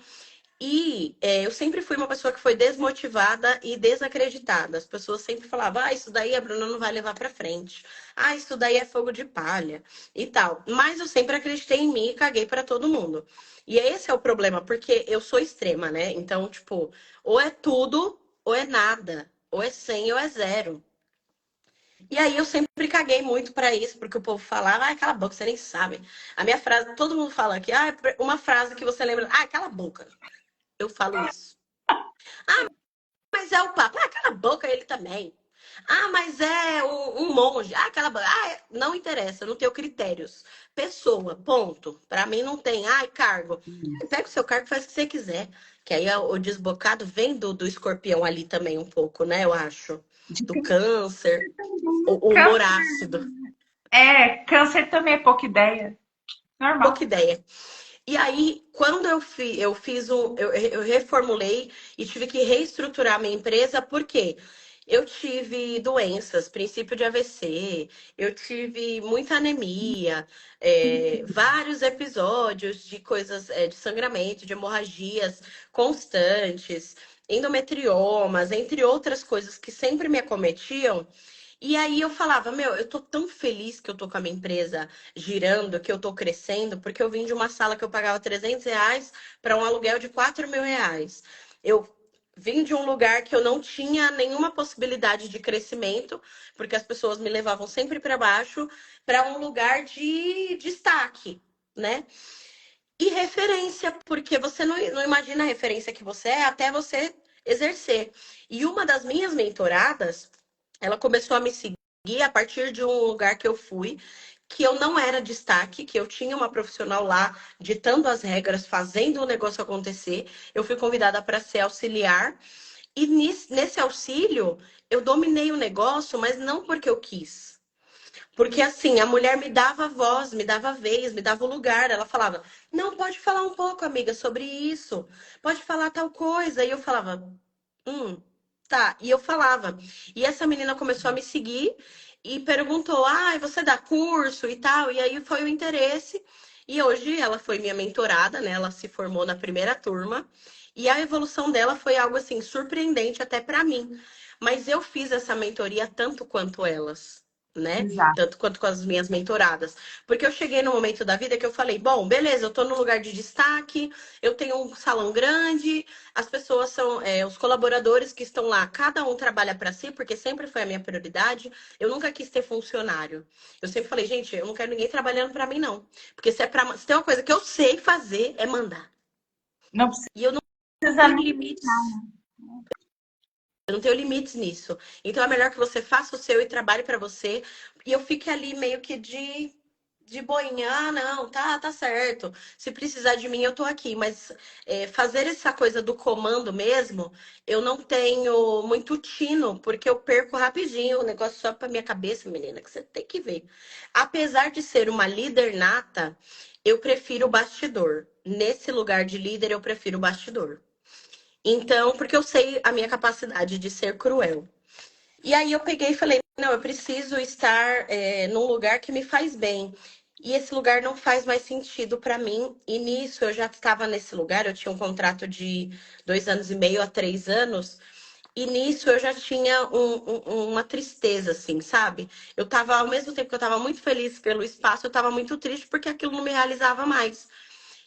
E eu sempre fui uma pessoa que foi desmotivada e desacreditada. As pessoas sempre falavam: ah, isso daí a Bruna não vai levar pra frente. Ah, isso daí é fogo de palha e tal. Mas eu sempre acreditei em mim e caguei pra todo mundo. E esse é o problema, porque eu sou extrema, né? Então, tipo, ou é tudo ou é nada. Ou é 100 ou é zero. E aí eu sempre caguei muito pra isso, porque o povo falava, ai, cala a boca, você nem sabe. A minha frase, todo mundo fala aqui, ah, uma frase que você lembra, ah, cala a boca. Eu falo isso. Mas é o papo, ah, cala a boca, ele também. Ah, mas é um monge. Ah, cala a boca. Ah, não interessa, eu não tenho critérios. Pessoa, ponto. Pra mim não tem, ai, cargo. Pega o seu cargo e faz o que você quiser. Que aí o desbocado vem do escorpião ali também um pouco, né? Eu acho. Do câncer, o humor Câncer, ácido. câncer também é pouca ideia. Pouca Normal. ideia. E aí, quando eu fiz eu reformulei e tive que reestruturar minha empresa, porque eu tive doenças, princípio de AVC, eu tive muita anemia, vários episódios de coisas, de sangramento, de hemorragias constantes, endometriomas, entre outras coisas que sempre me acometiam. E aí eu falava, meu, eu tô tão feliz que eu tô com a minha empresa girando, que eu tô crescendo, porque eu vim de uma sala que eu pagava R$ 300 para um aluguel de R$ 4.000. Eu vim de um lugar que eu não tinha nenhuma possibilidade de crescimento, porque as pessoas me levavam sempre para baixo, para um lugar de destaque, né? E referência, porque você não imagina a referência que você é até você exercer. E uma das minhas mentoradas, ela começou a me seguir a partir de um lugar que eu fui, que eu não era destaque, que eu tinha uma profissional lá ditando as regras, fazendo o negócio acontecer. Eu fui convidada para ser auxiliar. E nesse auxílio, eu dominei o negócio, mas não porque eu quis. Porque assim, a mulher me dava voz, me dava vez, me dava o lugar. Ela falava: não, pode falar um pouco, amiga, sobre isso. Pode falar tal coisa. E eu falava: tá. E eu falava. E essa menina começou a me seguir e perguntou: ah, você dá curso e tal? E aí foi o interesse. E hoje ela foi minha mentorada, né? Ela se formou na primeira turma. E a evolução dela foi algo assim surpreendente até para mim. Mas eu fiz essa mentoria tanto quanto elas. né? Exato. Tanto quanto com as minhas mentoradas. Porque eu cheguei no momento da vida que eu falei, bom, beleza, eu tô num lugar de destaque, eu tenho um salão grande, as pessoas são, os colaboradores que estão lá, cada um trabalha para si, porque sempre foi a minha prioridade. Eu nunca quis ter funcionário. Eu sempre falei, gente, eu não quero ninguém trabalhando para mim, não. Porque se tem uma coisa que eu sei fazer, é mandar. Não E eu não precisa tenho nem. limites. Eu não tenho limites nisso. Então é melhor que você faça o seu e trabalhe para você. E eu fique ali meio que de boinha. Ah, não, tá certo. Se precisar de mim, eu tô aqui. Mas fazer essa coisa do comando mesmo, eu não tenho muito tino, porque eu perco rapidinho. O negócio só pra minha cabeça, menina, que você tem que ver. Apesar de ser uma líder nata, eu prefiro o bastidor. Nesse lugar de líder, eu prefiro o bastidor. Então, porque eu sei a minha capacidade de ser cruel. E aí eu peguei e falei, não, eu preciso estar num lugar que me faz bem. E esse lugar não faz mais sentido para mim. E nisso eu já estava nesse lugar, eu tinha um contrato de 2 anos e meio a 3 anos. E nisso eu já tinha uma tristeza, assim, sabe? Eu tava, ao mesmo tempo que eu tava muito feliz pelo espaço, eu tava muito triste porque aquilo não me realizava mais.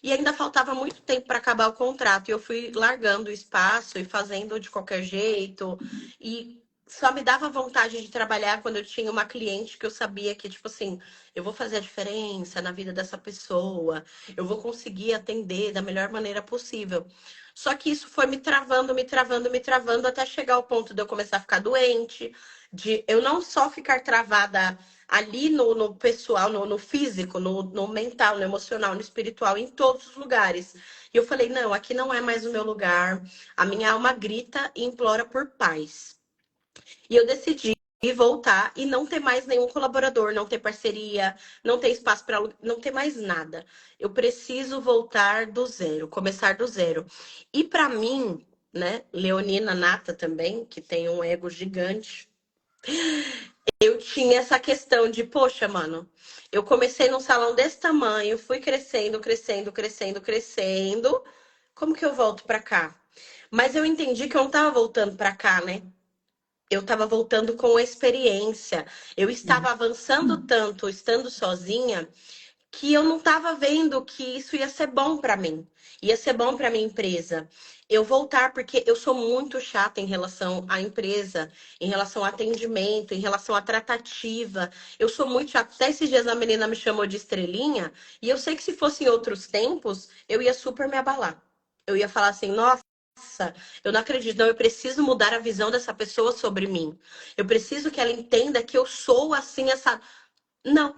E ainda faltava muito tempo para acabar o contrato. E eu fui largando o espaço e fazendo de qualquer jeito. E só me dava vontade de trabalhar quando eu tinha uma cliente que eu sabia que, tipo assim, eu vou fazer a diferença na vida dessa pessoa, eu vou conseguir atender da melhor maneira possível. Só que isso foi me travando, me travando, me travando, até chegar ao ponto de eu começar a ficar doente, de eu não só ficar travada ali no pessoal, no físico, no mental, no emocional, no espiritual, em todos os lugares. E eu falei, não, aqui não é mais o meu lugar. A minha alma grita e implora por paz. E eu decidi voltar e não ter mais nenhum colaborador, não ter parceria, não ter espaço para não ter mais nada. Eu preciso voltar do zero, começar do zero. E para mim, né, leonina nata também, que tem um ego gigante, eu tinha essa questão de, poxa, mano, eu comecei num salão desse tamanho, fui crescendo, crescendo, crescendo, crescendo. Como que eu volto pra cá? Mas eu entendi que eu não tava voltando pra cá, né? Eu tava voltando com experiência. Eu estava avançando tanto, estando sozinha, que eu não estava vendo que isso ia ser bom para mim, ia ser bom para minha empresa. Eu voltar porque eu sou muito chata em relação à empresa, em relação ao atendimento, em relação à tratativa. Eu sou muito chata. Até esses dias a menina me chamou de estrelinha e eu sei que se fosse em outros tempos, eu ia super me abalar. Eu ia falar assim, nossa, eu não acredito, não, eu preciso mudar a visão dessa pessoa sobre mim. Eu preciso que ela entenda que eu sou assim, essa. Não,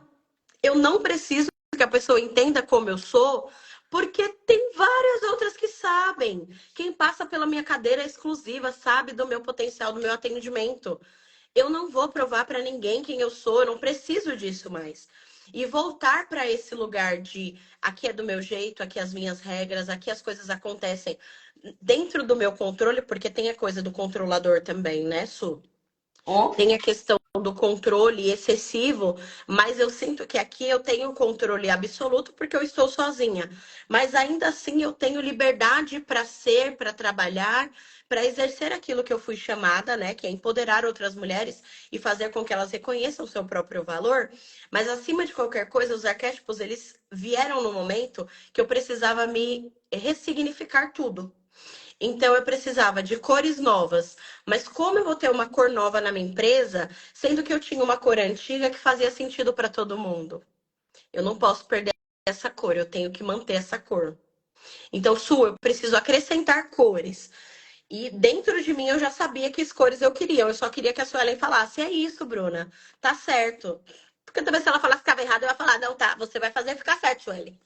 eu não preciso que a pessoa entenda como eu sou, porque tem várias outras que sabem. Quem passa pela minha cadeira exclusiva sabe do meu potencial, do meu atendimento. Eu não vou provar para ninguém quem eu sou, eu não preciso disso mais. E voltar para esse lugar de aqui é do meu jeito, aqui as minhas regras, aqui as coisas acontecem dentro do meu controle, porque tem a coisa do controlador também, né, Su? Ou Tem a questão do controle excessivo, mas eu sinto que aqui eu tenho controle absoluto porque eu estou sozinha. Mas ainda assim eu tenho liberdade para ser, para trabalhar, para exercer aquilo que eu fui chamada, né? Que é empoderar outras mulheres e fazer com que elas reconheçam o seu próprio valor. Mas acima de qualquer coisa, os arquétipos eles vieram no momento que eu precisava me ressignificar tudo. Então eu precisava de cores novas. Mas como eu vou ter uma cor nova na minha empresa, sendo que eu tinha uma cor antiga que fazia sentido para todo mundo? Eu não posso perder essa cor, eu tenho que manter essa cor. Então, Su, eu preciso acrescentar cores. E dentro de mim eu já sabia que cores eu queria. Eu só queria que a Suelen falasse: é isso, Bruna, tá certo. Porque também se ela falasse que ficava errado, eu ia falar: não, tá, você vai fazer ficar certo, Suelen.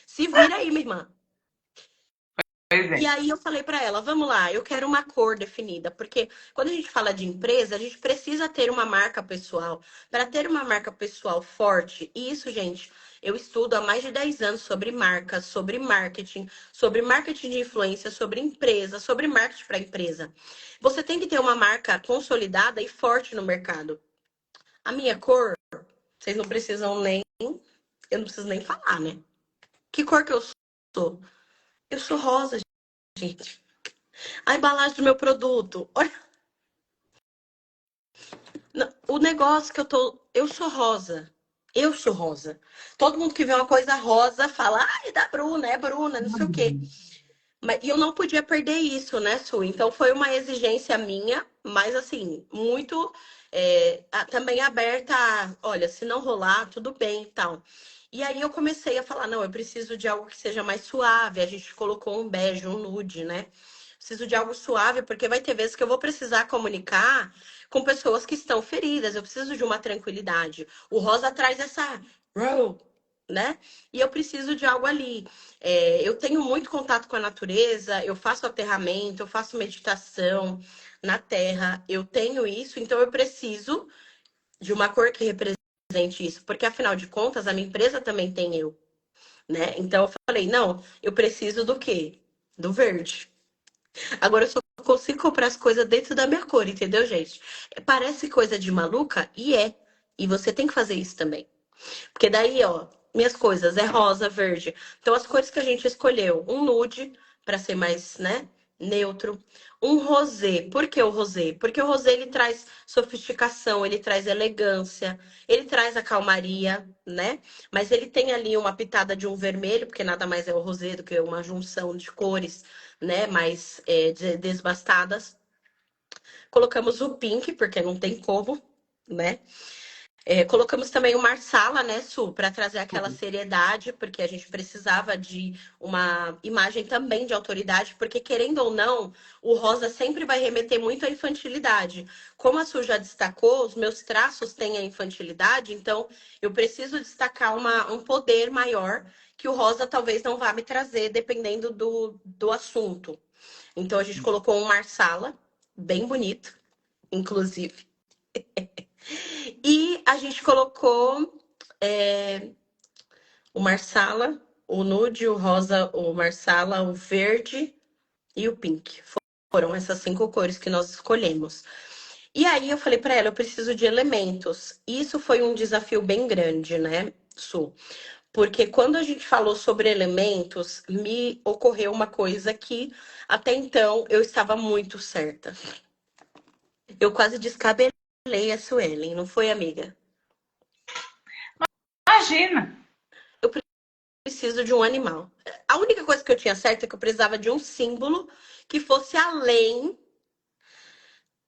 Se vira aí, minha irmã. pois E é. aí eu falei para ela, vamos lá, eu quero uma cor definida, porque quando a gente fala de empresa, a gente precisa ter uma marca pessoal. Para ter uma marca pessoal forte, e isso, gente, eu estudo há mais de 10 anos sobre marcas, sobre marketing de influência, sobre empresa, sobre marketing para empresa. Você tem que ter uma marca consolidada e forte no mercado. A minha cor, vocês não precisam nem, eu não preciso nem falar, né? Que cor que eu sou? Eu sou rosa, gente. A embalagem do meu produto. Olha, O negócio que eu tô. Eu sou rosa. Eu sou rosa. Todo mundo que vê uma coisa rosa fala, ai, é da Bruna, é Bruna, não sei o quê. E eu não podia perder isso, né, Su? Então foi uma exigência minha, mas assim, muito também aberta a, olha, se não rolar, tudo bem e tal. E aí eu comecei a falar, não, eu preciso de algo que seja mais suave. A gente colocou um bege, um nude, né? Preciso de algo suave, porque vai ter vezes que eu vou precisar comunicar com pessoas que estão feridas. Eu preciso de uma tranquilidade. O rosa traz essa, né? E eu preciso de algo ali. Eu tenho muito contato com a natureza, eu faço aterramento, eu faço meditação na terra, eu tenho isso, então eu preciso de uma cor que represente isso, porque afinal de contas a minha empresa também tem eu, né? Então eu falei, não, eu preciso do quê? Do verde. Agora eu só consigo comprar as coisas dentro da minha cor, entendeu, gente? Parece coisa de maluca e é. E você tem que fazer isso também. Porque daí, ó, minhas coisas é rosa, verde. Então, as cores que a gente escolheu, um nude, para ser mais, né, neutro. Um rosé. Por que o rosé? Porque o rosé, ele traz sofisticação, ele traz elegância, ele traz a calmaria, né? Mas ele tem ali uma pitada de um vermelho, porque nada mais é o rosé do que uma junção de cores, né, mais desbastadas. Colocamos o pink, porque não tem como, né? Colocamos também o Marsala, né, Su, para trazer aquela seriedade, porque a gente precisava de uma imagem também de autoridade, porque querendo ou não, o rosa sempre vai remeter muito à infantilidade. Como a Su já destacou, os meus traços têm a infantilidade, então eu preciso destacar um poder maior que o rosa talvez não vá me trazer, dependendo do assunto. Então a gente colocou um Marsala, bem bonito, inclusive. E a gente colocou o Marsala, o nude, o rosa, o Marsala, o verde e o pink. Foram essas 5 cores que nós escolhemos. E aí eu falei para ela, eu preciso de elementos. Isso foi um desafio bem grande, né, Su? Porque quando a gente falou sobre elementos, me ocorreu uma coisa que até então eu estava muito certa. Eu quase descabelei a Suelen, não foi, amiga? Imagina. Eu preciso de um animal. A única coisa que eu tinha certo é que eu precisava de um símbolo que fosse além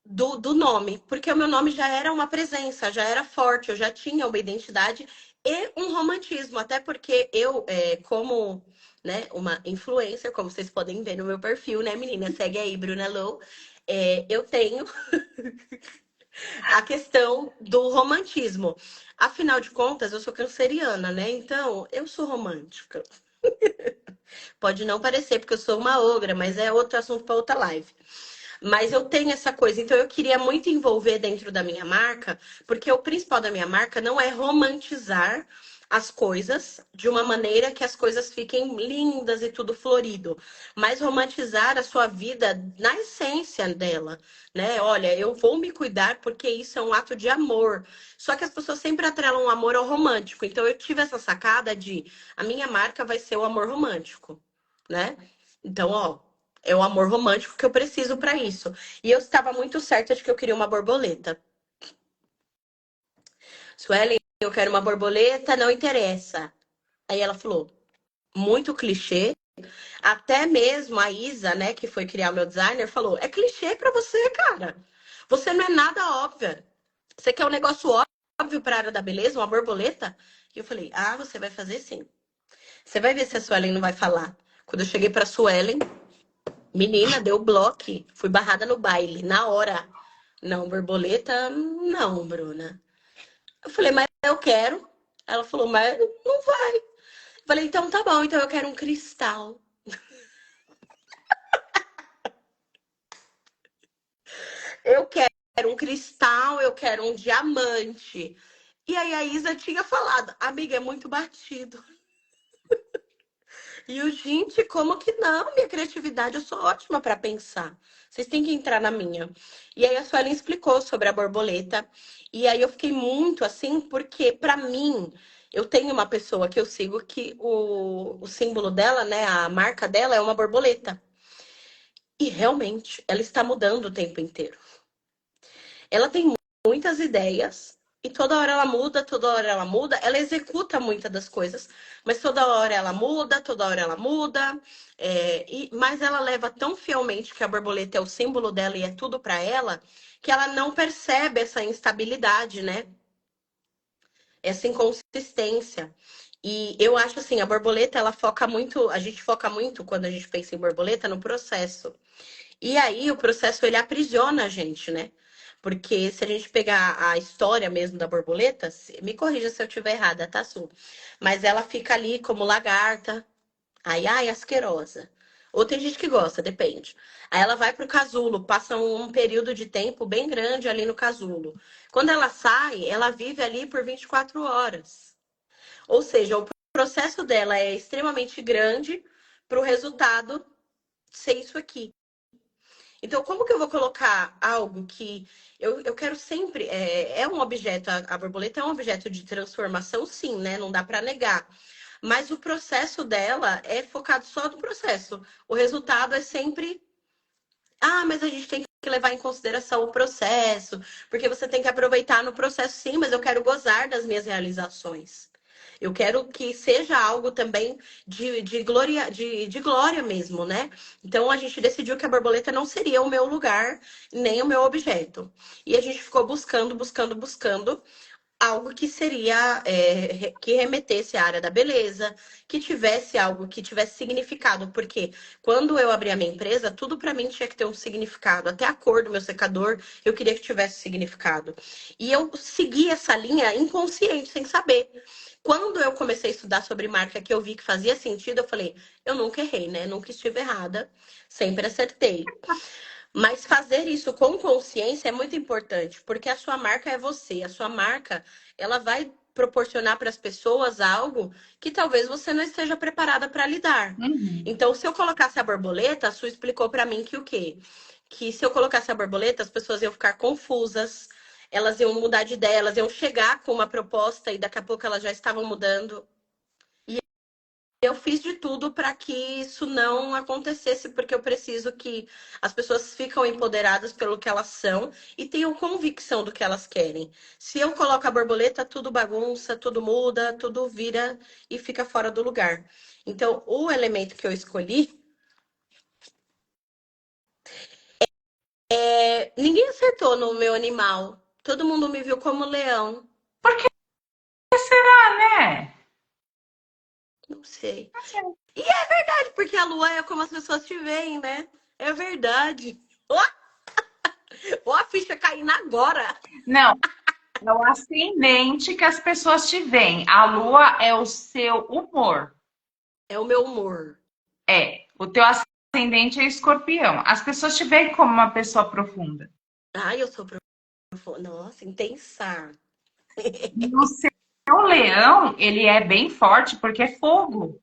do nome, porque o meu nome já era uma presença, já era forte, eu já tinha uma identidade e um romantismo, até porque eu, como né, uma influencer, como vocês podem ver no meu perfil, né, menina? Segue aí, Bruna Low. Eu tenho a questão do romantismo. Afinal de contas, eu sou canceriana, né? Então, eu sou romântica. Pode não parecer, porque eu sou uma ogra, mas é outro assunto para outra live. Mas eu tenho essa coisa, então eu queria muito envolver dentro da minha marca, porque o principal da minha marca não é romantizar as coisas de uma maneira que as coisas fiquem lindas e tudo florido, mas romantizar a sua vida na essência dela, né? Olha, eu vou me cuidar porque isso é um ato de amor. Só que as pessoas sempre atrelam o amor ao romântico. Então eu tive essa sacada de a minha marca vai ser o amor romântico, né? Então, ó, é o amor romântico que eu preciso para isso. E eu estava muito certa de que eu queria uma borboleta. Suelen, eu quero uma borboleta, não interessa. Aí ela falou, muito clichê. Até mesmo a Isa, né, que foi criar o meu designer, falou: é clichê para você, cara. Você não é nada óbvia. Você quer um negócio óbvio para a área da beleza, uma borboleta? E eu falei: ah, você vai fazer sim. Você vai ver se a Suelen não vai falar. Quando eu cheguei para Suelen, menina, deu bloco. Fui barrada no baile, na hora. Não, borboleta, não, Bruna. Eu falei, mas eu quero. Ela falou, mas não vai. Eu falei, então tá bom, então eu quero um cristal. Eu quero um cristal, eu quero um diamante. E aí a Isa tinha falado, amiga, é muito batido. E o gente, como que não? Minha criatividade, eu sou ótima para pensar. Vocês têm que entrar na minha. E aí a Suelen explicou sobre a borboleta. E aí eu fiquei muito assim, porque para mim, eu tenho uma pessoa que eu sigo que o símbolo dela, né, a marca dela é uma borboleta. E realmente, ela está mudando o tempo inteiro. Ela tem muitas ideias e toda hora ela muda, toda hora ela muda. Ela executa muitas das coisas, mas toda hora ela muda, toda hora ela muda. Mas ela leva tão fielmente que a borboleta é o símbolo dela e é tudo para ela, que ela não percebe essa instabilidade, né? Essa inconsistência. E eu acho assim, a borboleta, ela foca muito, a gente foca muito quando a gente pensa em borboleta no processo. E aí o processo ele aprisiona a gente, né? Porque se a gente pegar a história mesmo da borboleta, me corrija se eu estiver errada, tá, Su? Mas ela fica ali como lagarta, aí, ai, asquerosa. Ou tem gente que gosta, depende. Aí ela vai pro casulo, passa um período de tempo bem grande ali no casulo. Quando ela sai, ela vive ali por 24 horas. Ou seja, o processo dela é extremamente grande para o resultado ser isso aqui. Então, como que eu vou colocar algo que eu quero sempre. É um objeto, a borboleta é um objeto de transformação, sim, né? Não dá para negar. Mas o processo dela é focado só no processo. O resultado é sempre. Ah, mas a gente tem que levar em consideração o processo, porque você tem que aproveitar no processo, sim, mas eu quero gozar das minhas realizações. Eu quero que seja algo também de glória mesmo, né? Então a gente decidiu que a borboleta não seria o meu lugar, nem o meu objeto. E a gente ficou buscando, buscando, buscando algo que seria que remetesse à área da beleza, que tivesse algo que tivesse significado, porque quando eu abri a minha empresa, tudo para mim tinha que ter um significado, até a cor do meu secador, eu queria que tivesse significado. E eu segui essa linha inconsciente, sem saber. Quando eu comecei a estudar sobre marca, que eu vi que fazia sentido, eu falei, eu nunca errei, né? Nunca estive errada, sempre acertei. Mas fazer isso com consciência é muito importante, porque a sua marca é você. A sua marca, ela vai proporcionar para as pessoas algo que talvez você não esteja preparada para lidar. Uhum. Então, se eu colocasse a borboleta, a Su explicou para mim que o quê? Que se eu colocasse a borboleta, as pessoas iam ficar confusas, elas iam mudar de ideia, elas iam chegar com uma proposta e daqui a pouco elas já estavam mudando. Eu fiz de tudo para que isso não acontecesse, porque eu preciso que as pessoas ficam empoderadas pelo que elas são e tenham convicção do que elas querem. Se eu coloco a borboleta, tudo bagunça, tudo muda, tudo vira e fica fora do lugar. Então, o elemento que eu escolhi, ninguém acertou no meu animal. Todo mundo me viu como leão. Por que será, né? Não sei. Não sei. E é verdade, porque a lua é como as pessoas te veem, né? É verdade. Ó, a ficha caindo agora. Não, é o ascendente que as pessoas te veem. A lua é o seu humor. É o meu humor. É. O teu ascendente é escorpião. As pessoas te veem como uma pessoa profunda. Ai, eu sou profunda. Nossa, intensa. E o seu leão, ele é bem forte porque é fogo.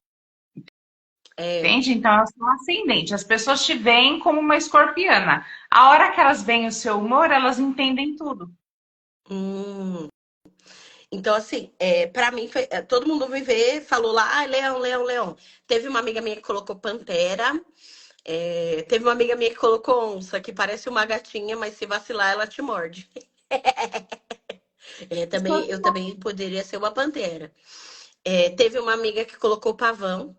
É, Entende? Então, é o seu ascendente. As pessoas te veem como uma escorpiana. A hora que elas veem o seu humor, elas entendem tudo. hum. Então, assim, para mim, todo mundo me vê, falou lá, ah, leão, leão, leão. Teve uma amiga minha que colocou pantera, teve uma amiga minha que colocou onça, que parece uma gatinha, mas se vacilar, ela te morde. Eu também poderia ser uma pantera. Teve uma amiga que colocou pavão,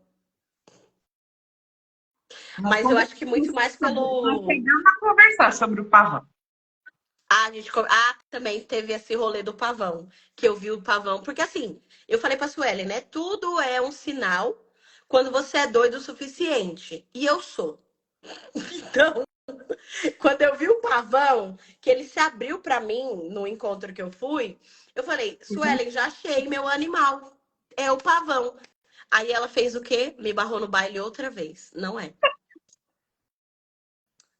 Nós mas eu acho que muito mais nós pelo. chegamos a conversar sobre o pavão. Também teve esse rolê do pavão, que eu vi o pavão, porque assim, eu falei pra Suelen, né? Tudo é um sinal quando você é doido o suficiente. E eu sou. Então, quando eu vi o pavão, que ele se abriu pra mim no encontro que eu fui, eu falei, Suelen, já achei meu animal. É o pavão. Aí ela fez o quê? Me barrou no baile outra vez. Não é.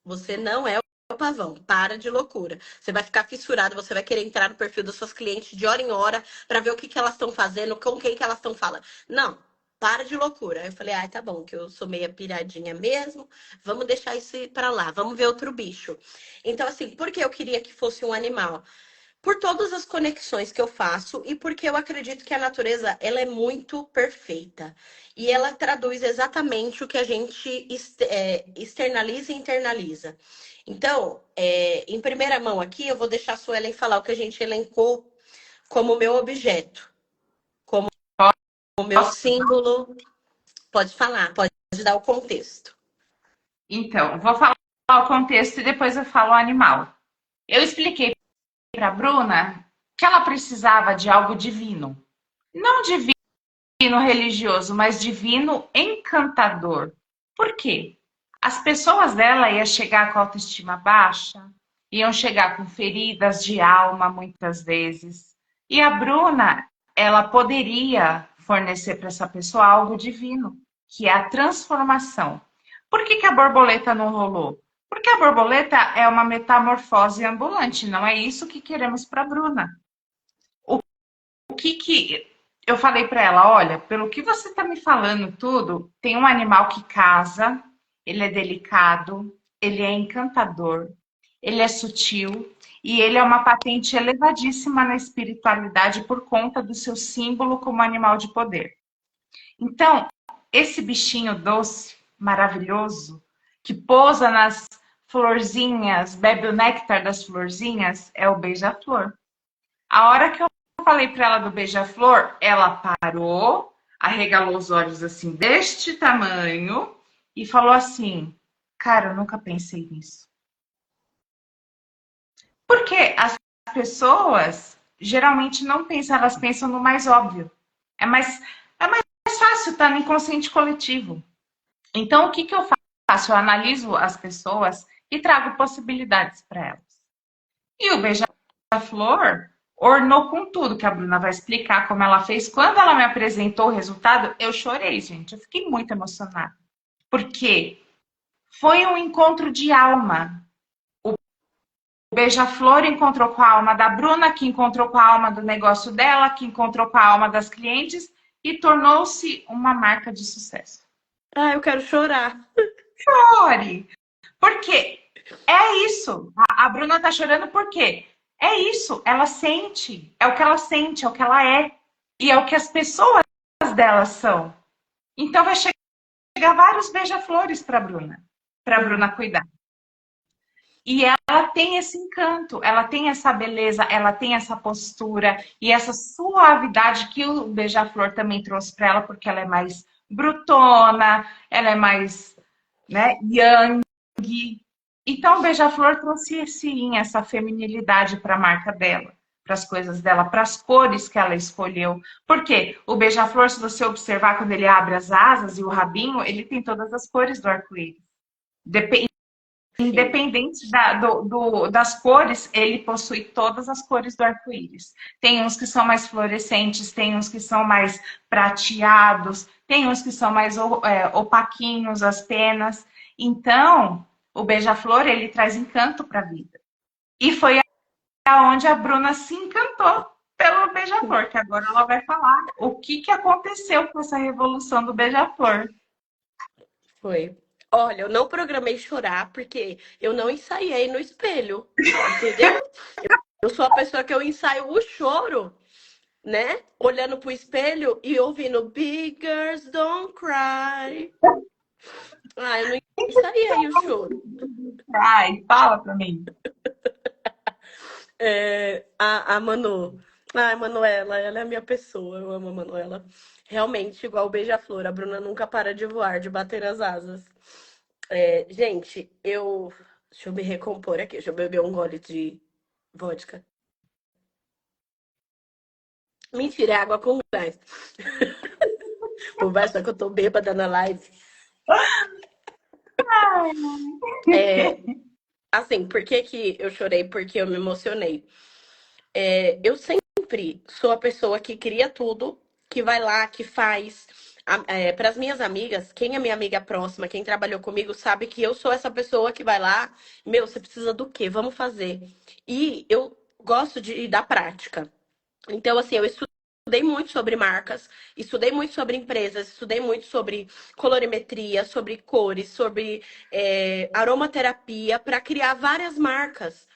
Você não é o pavão. Para de loucura. Você vai ficar fissurado, você vai querer entrar no perfil das suas clientes de hora em hora para ver o que, que elas estão fazendo, com quem que elas estão falando. Não, para de loucura. Aí eu falei, ai, tá bom, que eu sou meia piradinha mesmo. Vamos deixar isso para lá, vamos ver outro bicho. Então, assim, por que eu queria que fosse um animal? por todas as conexões que eu faço e porque eu acredito que a natureza ela é muito perfeita e ela traduz exatamente o que a gente externaliza e internaliza. Então, em primeira mão aqui, eu vou deixar a Suelen falar o que a gente elencou como meu objeto, como o meu Posso? símbolo. Pode falar, pode dar o contexto. Então, vou falar o contexto e depois eu falo o animal. Eu expliquei para a Bruna que ela precisava de algo divino. Não divino religioso, mas divino encantador. Por quê? As pessoas dela iam chegar com autoestima baixa, iam chegar com feridas de alma muitas vezes. E a Bruna, ela poderia fornecer para essa pessoa algo divino, que é a transformação. Por que a borboleta não rolou? Porque a borboleta é uma metamorfose ambulante, não é isso que queremos para a Bruna. O que eu falei para ela, olha, pelo que você está me falando tudo, tem um animal que casa, ele é delicado, ele é encantador, ele é sutil e ele é uma patente elevadíssima na espiritualidade por conta do seu símbolo como animal de poder. Então, esse bichinho doce, maravilhoso, que pousa nas florzinhas, bebe o néctar das florzinhas, é o beija-flor. A hora que eu falei para ela do beija-flor, ela parou, arregalou os olhos assim, deste tamanho, e falou assim: cara, eu nunca pensei nisso. Porque as pessoas geralmente não pensam, elas pensam no mais óbvio. É mais fácil estar no inconsciente coletivo. Então, o que eu faço? Eu analiso as pessoas e trago possibilidades para elas. E o beija-flor ornou com tudo, que a Bruna vai explicar como ela fez. Quando ela me apresentou o resultado, eu chorei, gente. Eu fiquei muito emocionada. Porque foi um encontro de alma. O beija-flor encontrou com a alma da Bruna, que encontrou com a alma do negócio dela, que encontrou com a alma das clientes e tornou-se uma marca de sucesso. Ah, eu quero chorar. Chore! Porque é isso. A Bruna tá chorando por quê? É isso. Ela sente. É o que ela sente, é o que ela é. E é o que as pessoas delas são. Então vai chegar vários beija-flores para a Bruna cuidar. E ela tem esse encanto, ela tem essa beleza, ela tem essa postura e essa suavidade que o beija-flor também trouxe para ela, porque ela é mais brutona, ela é mais, né, yang. Então, o beija-flor trouxe sim essa feminilidade para a marca dela, para as coisas dela, para as cores que ela escolheu. Porque o beija-flor, se você observar quando ele abre as asas e o rabinho, ele tem todas as cores do arco-íris. Sim. Independente das cores, ele possui todas as cores do arco-íris. Tem uns que são mais fluorescentes, tem uns que são mais prateados, tem uns que são mais opaquinhos, as penas. Então, o beija-flor, ele traz encanto para a vida. E foi aonde a Bruna se encantou pelo beija-flor, que agora ela vai falar o que aconteceu com essa revolução do beija-flor. Foi. Olha, eu não programei chorar porque eu não ensaiei no espelho, entendeu? Eu sou a pessoa que eu ensaio o choro, né? Olhando pro espelho e ouvindo Big Girls Don't Cry. Ah, eu não ensaiei o choro. Ai, fala para mim. A Manu. Ai, Manuela, ela é a minha pessoa. Eu amo a Manuela. Realmente, igual o beija-flor, a Bruna nunca para de voar, de bater as asas. Gente, deixa eu me recompor aqui. Deixa eu beber um gole de vodka. Mentira, é água com gás. Por baixo, só que eu tô bêbada na live. É, assim, por que que eu chorei? Porque eu me emocionei. Eu sempre sou a pessoa que cria tudo, que vai lá, que faz. Para as minhas amigas, quem é minha amiga próxima, quem trabalhou comigo, sabe que eu sou essa pessoa que vai lá. Meu, você precisa do quê? Vamos fazer. E eu gosto da prática. Então, assim, eu estudei muito sobre marcas, estudei muito sobre empresas, estudei muito sobre colorimetria, sobre cores, sobre aromaterapia, para criar várias marcas.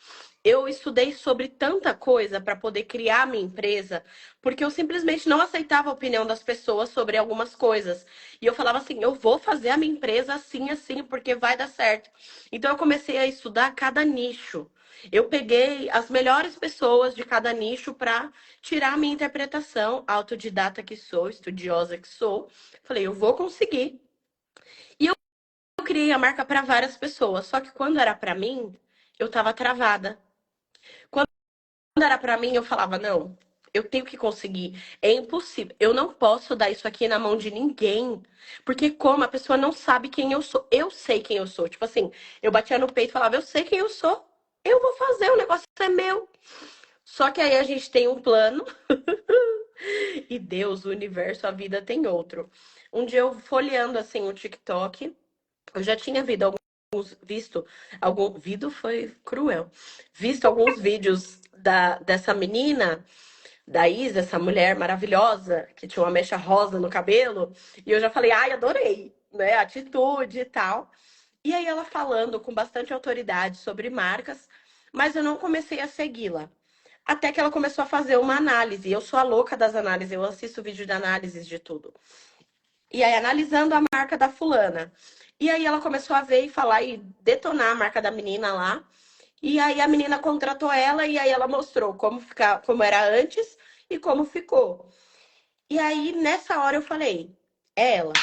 eu estudei sobre tanta coisa para poder criar a minha empresa, porque eu simplesmente não aceitava a opinião das pessoas sobre algumas coisas. E eu falava assim, eu vou fazer a minha empresa assim, assim, porque vai dar certo. Então eu comecei a estudar cada nicho. Eu peguei as melhores pessoas de cada nicho para tirar a minha interpretação, autodidata que sou, estudiosa que sou. Falei, eu vou conseguir. E eu criei a marca para várias pessoas, só que quando era para mim, eu estava travada. Quando era pra mim, eu falava, não, eu tenho que conseguir. É impossível. Eu não posso dar isso aqui na mão de ninguém. Porque como a pessoa não sabe quem eu sou. Eu sei quem eu sou. Tipo assim, eu batia no peito e falava, eu sei quem eu sou. Eu vou fazer, o negócio é meu. Só que aí a gente tem um plano e Deus, o universo, a vida tem outro. Um dia eu folheando assim o TikTok, eu já tinha visto algum vídeo foi cruel. Visto alguns vídeos dessa menina da Isa, essa mulher maravilhosa, que tinha uma mecha rosa no cabelo, e eu já falei, ai, adorei, né? Atitude e tal. E aí ela falando com bastante autoridade sobre marcas, mas eu não comecei a segui-la. Até que ela começou a fazer uma análise. Eu sou a louca das análises, eu assisto vídeo de análises de tudo. E aí, analisando a marca da fulana. E aí ela começou a ver e falar e detonar a marca da menina lá. E aí a menina contratou ela e aí ela mostrou como era antes e como ficou. E aí, nessa hora, eu falei, é ela.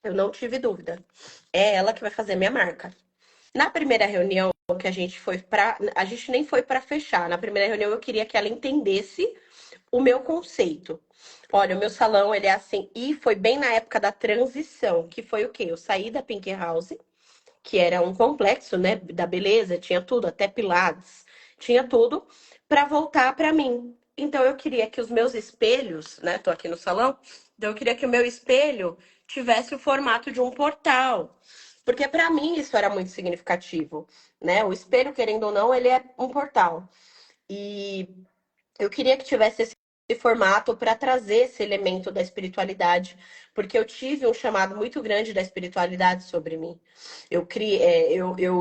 Eu não tive dúvida. É ela que vai fazer minha marca. Na primeira reunião que a gente foi para, a gente nem foi para fechar. Na primeira reunião eu queria que ela entendesse o meu conceito. Olha, o meu salão, ele é assim, e foi bem na época da transição, que foi o quê? Eu saí da Pink House, que era um complexo, né, da beleza, tinha tudo, até pilates, tinha tudo, para voltar para mim. Então eu queria que os meus espelhos, né, tô aqui no salão, então eu queria que o meu espelho tivesse o formato de um portal. Porque para mim isso era muito significativo, né? O espelho, querendo ou não, ele é um portal. E eu queria que tivesse esse formato para trazer esse elemento da espiritualidade, porque eu tive um chamado muito grande da espiritualidade sobre mim. Eu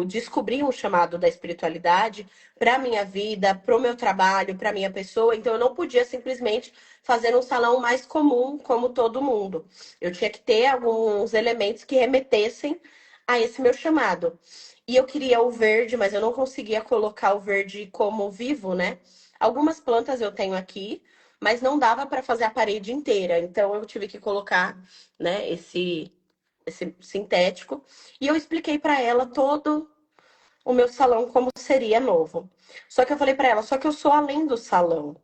descobri um chamado da espiritualidade para a minha vida, para o meu trabalho, para a minha pessoa, então eu não podia simplesmente fazer um salão mais comum como todo mundo. Eu tinha que ter alguns elementos que remetessem a esse meu chamado. E eu queria o verde, mas eu não conseguia colocar o verde como vivo, né? Algumas plantas eu tenho aqui, mas não dava para fazer a parede inteira. Então eu tive que colocar, né, esse sintético. E eu expliquei para ela todo o meu salão como seria novo. Só que eu falei para ela, só que eu sou além do salão.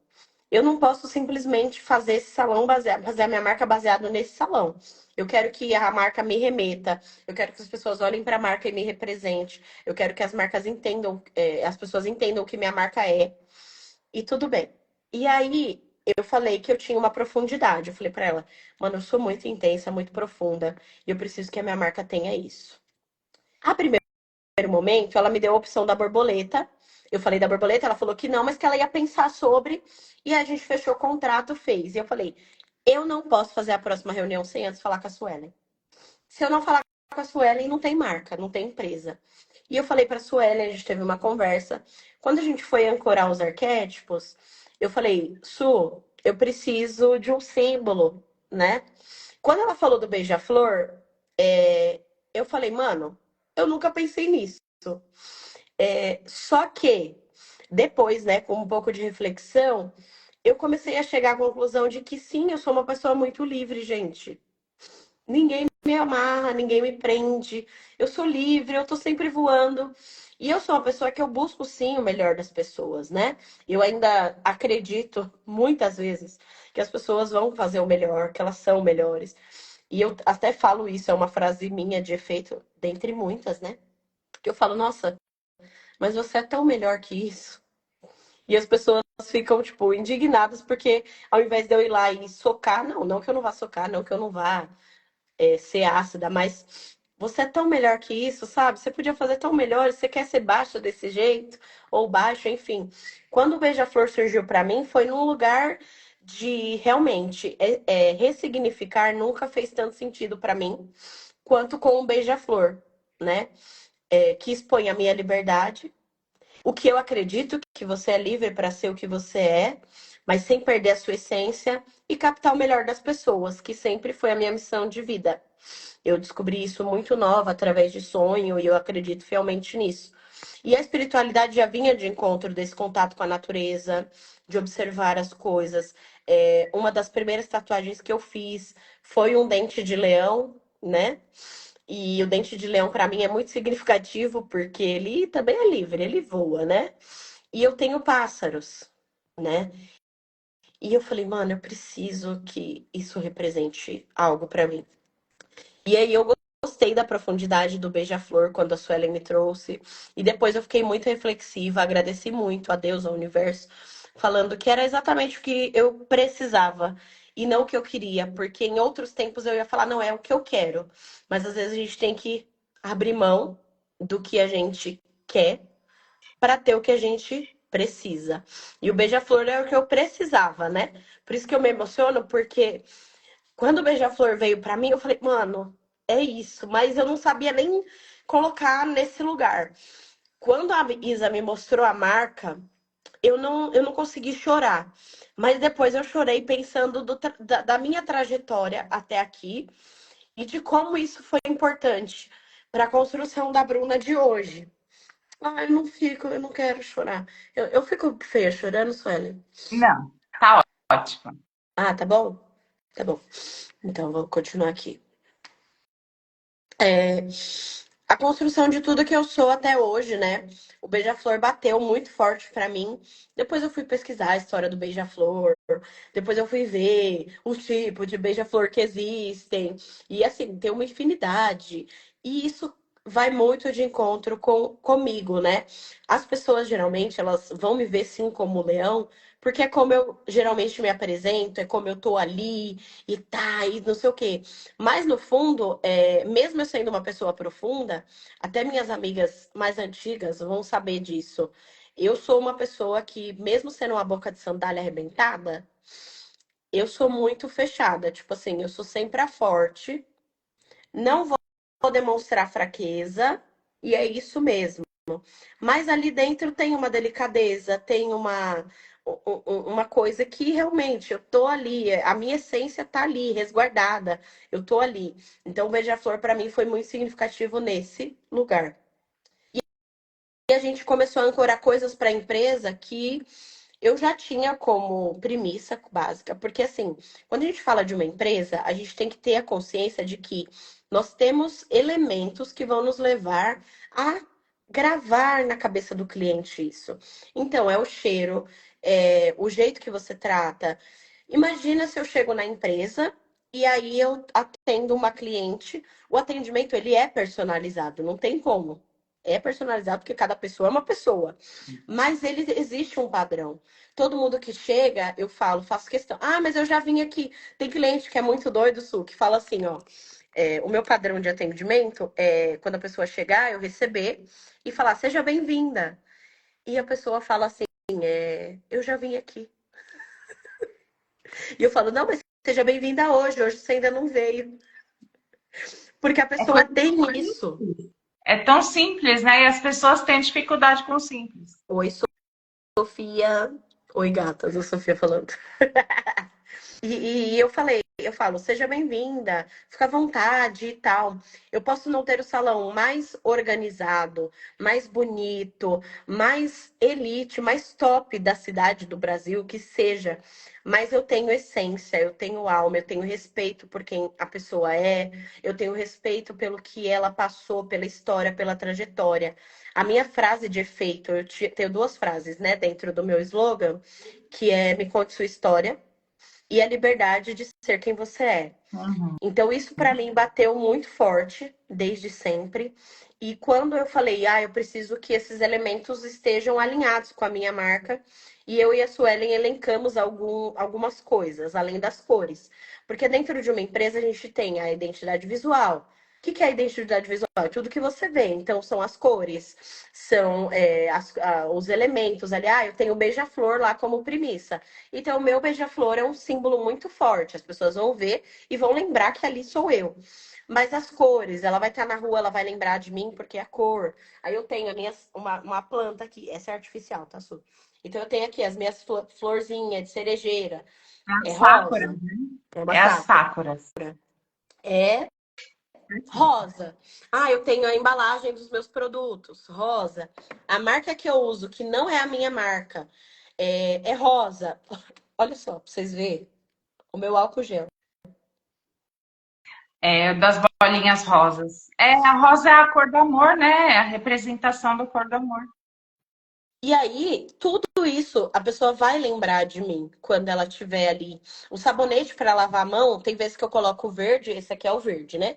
Eu não posso simplesmente fazer esse salão fazer a minha marca baseado nesse salão. Eu quero que a marca me remeta, eu quero que as pessoas olhem para a marca e me represente. Eu quero que as marcas entendam, as pessoas entendam o que minha marca é. E tudo bem. E aí eu falei que eu tinha uma profundidade. Eu falei pra ela, mano, eu sou muito intensa, muito profunda, e eu preciso que a minha marca tenha isso. A primeiro momento, ela me deu a opção da borboleta. Eu falei da borboleta, ela falou que não, mas que ela ia pensar sobre, e a gente fechou o contrato, fez. E eu falei, eu não posso fazer a próxima reunião sem antes falar com a Suelen. Se eu não falar com a Suelen, não tem marca, não tem empresa. E eu falei pra Suelen, a gente teve uma conversa. Quando a gente foi ancorar os arquétipos, eu falei, Su, eu preciso de um símbolo, né? Quando ela falou do beija-flor, eu falei, mano, eu nunca pensei nisso. Só que depois, né, com um pouco de reflexão, eu comecei a chegar à conclusão de que sim, eu sou uma pessoa muito livre, gente. Ninguém me amarra, ninguém me prende. Eu sou livre, eu tô sempre voando. E eu sou uma pessoa que eu busco sim o melhor das pessoas, né? Eu ainda acredito muitas vezes que as pessoas vão fazer o melhor, que elas são melhores. E eu até falo isso, é uma frase minha de efeito, dentre muitas, né? Que eu falo, nossa, mas você é tão melhor que isso. E as pessoas ficam, tipo, indignadas porque ao invés de eu ir lá e socar, não, não que eu não vá socar, não que eu não vá ser ácida, mas você é tão melhor que isso, sabe? Você podia fazer tão melhor, você quer ser baixa desse jeito, ou baixo, enfim. Quando o Beija-Flor surgiu pra mim, foi num lugar de realmente ressignificar nunca fez tanto sentido pra mim quanto com o Beija-Flor, né? Que expõe a minha liberdade, o que eu acredito que você é livre para ser o que você é, mas sem perder a sua essência e captar o melhor das pessoas, que sempre foi a minha missão de vida. Eu descobri isso muito nova através de sonho e eu acredito fielmente nisso. E a espiritualidade já vinha de encontro desse contato com a natureza, de observar as coisas. Uma das primeiras tatuagens que eu fiz foi um dente de leão, né? E o dente de leão para mim é muito significativo porque ele também é livre, ele voa, né? E eu tenho pássaros, né? E eu falei, mano, eu preciso que isso represente algo para mim. E aí eu gostei da profundidade do beija-flor quando a Suelen me trouxe. E depois eu fiquei muito reflexiva, agradeci muito a Deus, ao universo, falando que era exatamente o que eu precisava e não o que eu queria, porque em outros tempos eu ia falar, não é o que eu quero. Mas às vezes a gente tem que abrir mão do que a gente quer para ter o que a gente precisa. E o beija-flor é o que eu precisava, né? Por isso que eu me emociono, porque quando o beija-flor veio pra mim, eu falei, mano, é isso. Mas eu não sabia nem colocar nesse lugar. Quando a Isa me mostrou a marca, eu não consegui chorar. Mas depois eu chorei pensando da minha trajetória até aqui e de como isso foi importante para a construção da Bruna de hoje. Ah, eu não fico, eu não quero chorar. Eu fico feia chorando, Suelen? Não, tá ótimo. Ah, tá bom? Tá bom. Então, vou continuar aqui. É, a construção de tudo que eu sou até hoje, né? O beija-flor bateu muito forte pra mim. Depois eu fui pesquisar a história do beija-flor. Depois eu fui ver os tipos de beija-flor que existem. E assim, tem uma infinidade. E isso vai muito de encontro comigo, né? As pessoas geralmente elas vão me ver sim como leão, porque é como eu geralmente me apresento, é como eu tô ali e tá, e não sei o quê. Mas no fundo, mesmo eu sendo uma pessoa profunda, até minhas amigas mais antigas vão saber disso. Eu sou uma pessoa que, mesmo sendo uma boca de sandália arrebentada, eu sou muito fechada. Tipo assim, eu sou sempre a forte, não vou demonstrar fraqueza, e é isso mesmo. Mas ali dentro tem uma delicadeza, tem uma coisa que realmente eu tô ali, a minha essência tá ali, resguardada, eu tô ali. Então, o Beija-Flor para mim foi muito significativo nesse lugar. E a gente começou a ancorar coisas para a empresa que eu já tinha como premissa básica, porque assim, quando a gente fala de uma empresa, a gente tem que ter a consciência de que nós temos elementos que vão nos levar a gravar na cabeça do cliente isso. Então, é o cheiro, é o jeito que você trata. Imagina se eu chego na empresa e aí eu atendo uma cliente, o atendimento ele é personalizado, não tem como. É personalizado porque cada pessoa é uma pessoa. Mas ele existe um padrão. Todo mundo que chega, eu falo, faço questão. Ah, mas eu já vim aqui. Tem cliente que é muito doido, Su, que fala assim, ó. O meu padrão de atendimento é quando a pessoa chegar, eu receber e falar, seja bem-vinda. E a pessoa fala assim, eu já vim aqui. E eu falo, não, mas seja bem-vinda hoje. Hoje você ainda não veio. Porque a É pessoa coisa tem tão isso. simples. É tão simples, né? E as pessoas têm dificuldade com o simples. Oi, Sofia. Oi, gatas, a Sofia falando. E eu falo, seja bem-vinda, fica à vontade e tal. Eu posso não ter o salão mais organizado, mais bonito, mais elite, mais top da cidade do Brasil, que seja, mas eu tenho essência, eu tenho alma, eu tenho respeito por quem a pessoa é, eu tenho respeito pelo que ela passou, pela história, pela trajetória. A minha frase de efeito, tenho duas frases, né, dentro do meu slogan, que é me conte sua história e a liberdade de ser quem você é. Uhum. Então, isso para mim bateu muito forte desde sempre. E quando eu falei, eu preciso que esses elementos estejam alinhados com a minha marca, e eu e a Suelen elencamos algumas coisas, além das cores. Porque dentro de uma empresa a gente tem a identidade visual, que é a identidade visual? É tudo que você vê. Então, são as cores, são os elementos ali. Ah, eu tenho o beija-flor lá como premissa. Então, o meu beija-flor é um símbolo muito forte. As pessoas vão ver e vão lembrar que ali sou eu. Mas as cores, ela vai estar na rua, ela vai lembrar de mim porque é a cor. Aí eu tenho uma planta aqui, essa é artificial, tá, Su? Então eu tenho aqui as minhas florzinhas de cerejeira, É a é Sakura, rosa, né? é uma É as sácora. Sakuras. É rosa. Ah, eu tenho a embalagem dos meus produtos, rosa. A marca que eu uso, que não é a minha marca, é rosa. Olha só, pra vocês verem. O meu álcool gel. É, das bolinhas rosas. É, a rosa é a cor do amor, né? É a representação da cor do amor. E aí, tudo isso, a pessoa vai lembrar de mim quando ela tiver ali. O sabonete para lavar a mão, tem vezes que eu coloco o verde, esse aqui é o verde, né?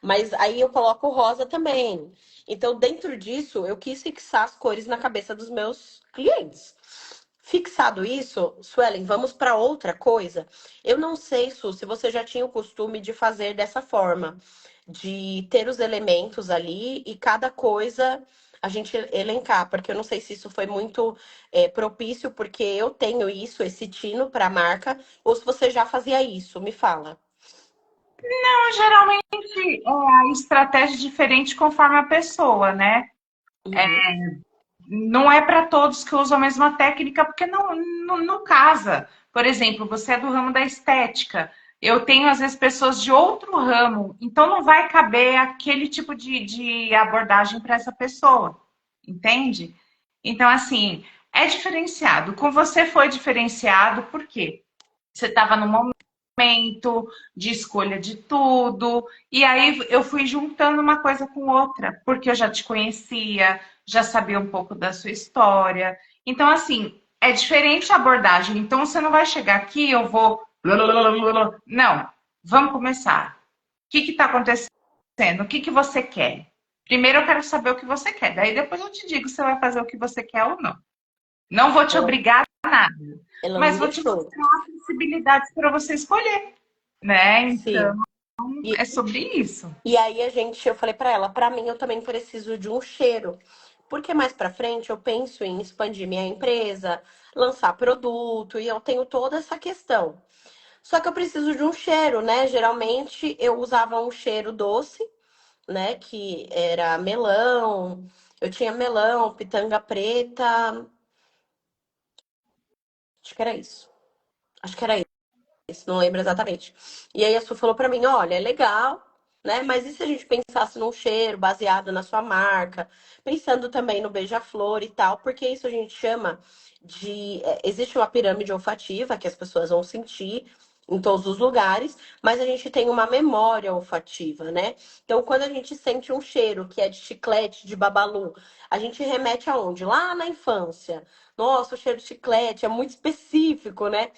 Mas aí eu coloco o rosa também. Então, dentro disso, eu quis fixar as cores na cabeça dos meus clientes. Fixado isso, Suelen, vamos para outra coisa. Eu não sei, Su, se você já tinha o costume de fazer dessa forma, de ter os elementos ali e cada coisa a gente elencar, porque eu não sei se isso foi muito propício, porque eu tenho isso, esse tino para a marca, ou se você já fazia isso, me fala. Então, geralmente, a estratégia é diferente conforme a pessoa, né? Uhum, Não é para todos que usam a mesma técnica, porque não casa. Por exemplo, você é do ramo da estética. Eu tenho, às vezes, pessoas de outro ramo, então não vai caber aquele tipo de abordagem para essa pessoa, entende? Então, assim, é diferenciado. Com você foi diferenciado, por quê? Você estava no momento de escolha de tudo, e aí eu fui juntando uma coisa com outra, porque eu já te conhecia, já sabia um pouco da sua história. Então, assim, é diferente a abordagem. Então, você não vai chegar aqui, eu vou. Não, vamos começar. O que está acontecendo? O que você quer? Primeiro eu quero saber o que você quer, daí depois eu te digo se você vai fazer o que você quer ou não. Não vou te ela, obrigar a nada, ela não mas vou te deixou. mostrar possibilidades para você escolher, né? Então, Sim. E, é sobre isso. e aí eu falei pra ela, pra mim eu também preciso de um cheiro. Porque mais pra frente eu penso em expandir minha empresa, lançar produto, e eu tenho toda essa questão. Só que eu preciso de um cheiro, né? Geralmente eu usava um cheiro doce, né? Que era melão. Eu tinha melão, pitanga preta. Acho que era isso. Acho que era isso, não lembro exatamente. E aí a Su falou pra mim, olha, é legal, né? Mas e se a gente pensasse num cheiro baseado na sua marca, pensando também no beija-flor e tal, porque isso a gente chama de existe uma pirâmide olfativa que as pessoas vão sentir em todos os lugares, mas a gente tem uma memória olfativa, né? Então, quando a gente sente um cheiro que é de chiclete, de babalu, a gente remete aonde? Lá na infância. Nossa, o cheiro de chiclete é muito específico, né?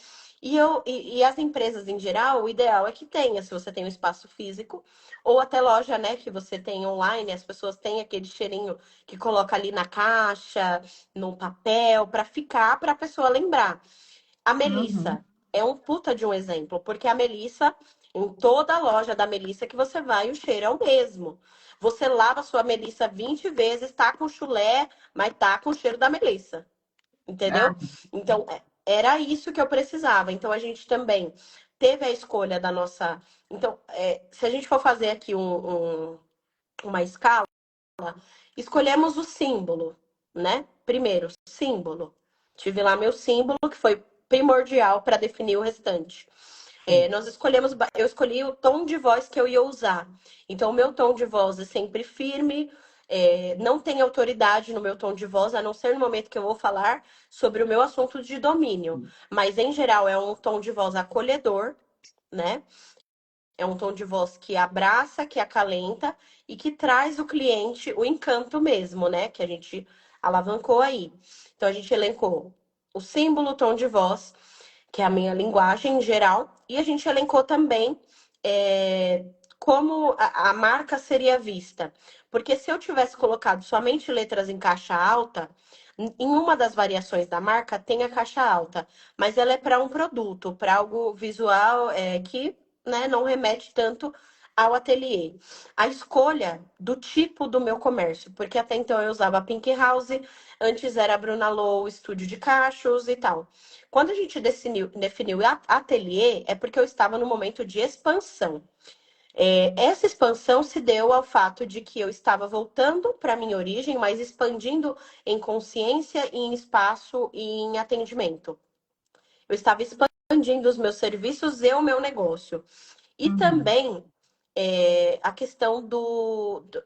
E as empresas em geral, o ideal é que tenha, se você tem um espaço físico, ou até loja, né, que você tem online, as pessoas têm aquele cheirinho que coloca ali na caixa, no papel, para ficar, para a pessoa lembrar. A Uhum. Melissa é um puta de um exemplo, porque a Melissa, em toda a loja da Melissa que você vai, o cheiro é o mesmo. Você lava a sua Melissa 20 vezes, tá com chulé, mas tá com o cheiro da Melissa. Ah, Entendeu? Então, era isso que eu precisava. Então, a gente também teve a escolha da nossa. Então, se a gente for fazer aqui uma escala, escolhemos o símbolo, né? Primeiro, símbolo. Tive lá meu símbolo, que foi primordial para definir o restante. Nós escolhemos, eu escolhi o tom de voz que eu ia usar. Então, o meu tom de voz é sempre firme, não tem autoridade no meu tom de voz, a não ser no momento que eu vou falar sobre o meu assunto de domínio. Mas, em geral, é um tom de voz acolhedor, né? É um tom de voz que abraça, que acalenta e que traz o cliente o encanto mesmo, né? Que a gente alavancou aí. Então, a gente elencou o símbolo, o tom de voz, que é a minha linguagem em geral, e a gente elencou também é, como a marca seria vista. Porque se eu tivesse colocado somente letras em caixa alta, em uma das variações da marca tem a caixa alta, mas ela é para um produto, para algo visual que, né, não remete tanto ao ateliê. A escolha do tipo do meu comércio, porque até então eu usava a Pink House, antes era a Bruna Low, estúdio de cachos e tal. Quando a gente definiu ateliê, é porque eu estava no momento de expansão. Essa expansão se deu ao fato de que eu estava voltando para minha origem, mas expandindo em consciência, em espaço e em atendimento. Eu estava expandindo os meus serviços e o meu negócio. E Uhum. também a questão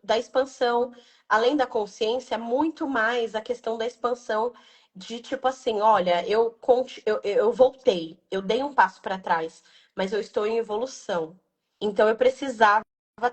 da expansão, além da consciência, muito mais a questão da expansão de tipo assim, olha, eu voltei, eu dei um passo para trás, mas eu estou em evolução. Então eu precisava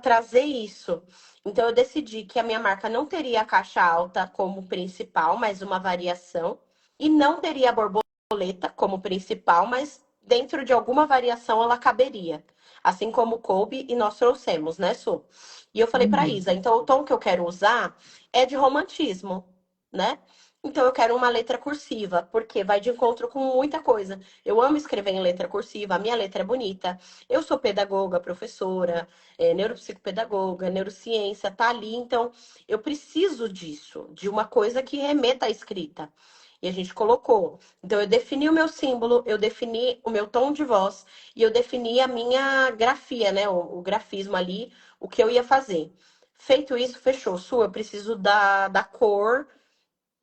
trazer isso. Então eu decidi que a minha marca não teria a caixa alta como principal, mas uma variação, e não teria a borboleta como principal, mas dentro de alguma variação ela caberia. Assim como coube e nós trouxemos, né, Su? E eu falei para Uhum. Isa, então o tom que eu quero usar é de romantismo, né? Então eu quero uma letra cursiva, porque vai de encontro com muita coisa. Eu amo escrever em letra cursiva, a minha letra é bonita. Eu sou pedagoga, professora, neuropsicopedagoga, neurociência, tá ali. Então eu preciso disso, de uma coisa que remeta à escrita. E a gente colocou. Então eu defini o meu símbolo, eu defini o meu tom de voz e eu defini a minha grafia, né? O grafismo ali, o que eu ia fazer. Feito isso, fechou. Su, eu preciso da cor.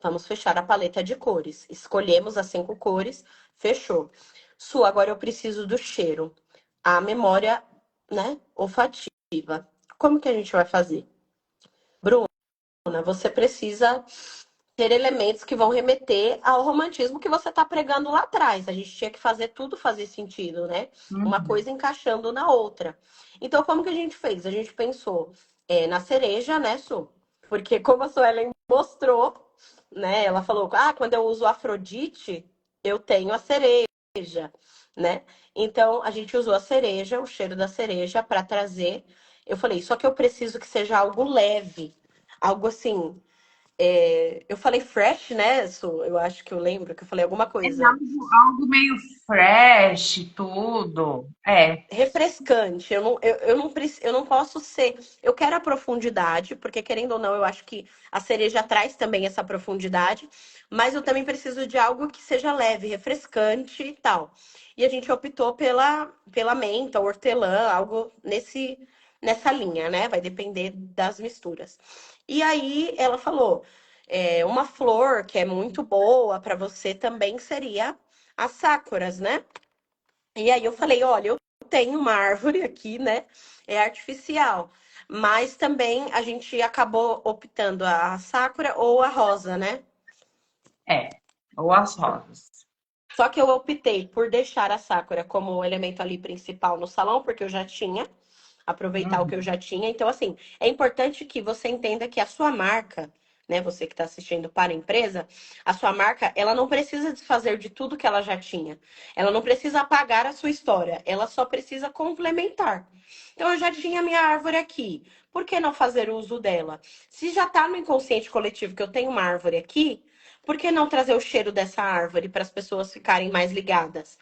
Vamos fechar a paleta de cores. Escolhemos as 5 cores, fechou. Su, agora eu preciso do cheiro. A memória, né, olfativa. Como que a gente vai fazer? Bruna, você precisa ter elementos que vão remeter ao romantismo que você está pregando lá atrás. A gente tinha que fazer tudo fazer sentido, né? Uma Uhum. coisa encaixando na outra. Então, como que a gente fez? A gente pensou na cereja, né, Su? Porque como a Suelen mostrou, né? Ela falou, quando eu uso Afrodite, eu tenho a cereja, né? Então, a gente usou a cereja, o cheiro da cereja, para trazer. Eu falei, só que eu preciso que seja algo leve, algo assim, eu falei fresh, né? Eu acho que eu lembro que eu falei alguma É coisa algo meio fresh, tudo. É. refrescante. Eu não posso ser. Eu quero a profundidade, porque querendo ou não, eu acho que a cereja traz também essa profundidade, mas eu também preciso de algo que seja leve, refrescante e tal. E a gente optou pela menta, hortelã, algo nessa linha, né? Vai depender das misturas. E aí ela falou, uma flor que é muito boa para você também seria as sákuras, né? E aí eu falei, olha, eu tenho uma árvore aqui, né? É artificial. Mas também a gente acabou optando a sácura ou a rosa, né? É. Ou as rosas. Só que eu optei por deixar a sácura como elemento ali principal no salão, porque eu já tinha, aproveitar o que eu Uhum. já tinha. Então, assim, é importante que você entenda que a sua marca, né, você que está assistindo para a empresa, a sua marca, ela não precisa desfazer de tudo que ela já tinha. Ela não precisa apagar a sua história, ela só precisa complementar. Então, eu já tinha minha árvore aqui. Por que não fazer uso dela? Se já está no inconsciente coletivo que eu tenho uma árvore aqui, por que não trazer o cheiro dessa árvore para as pessoas ficarem mais ligadas?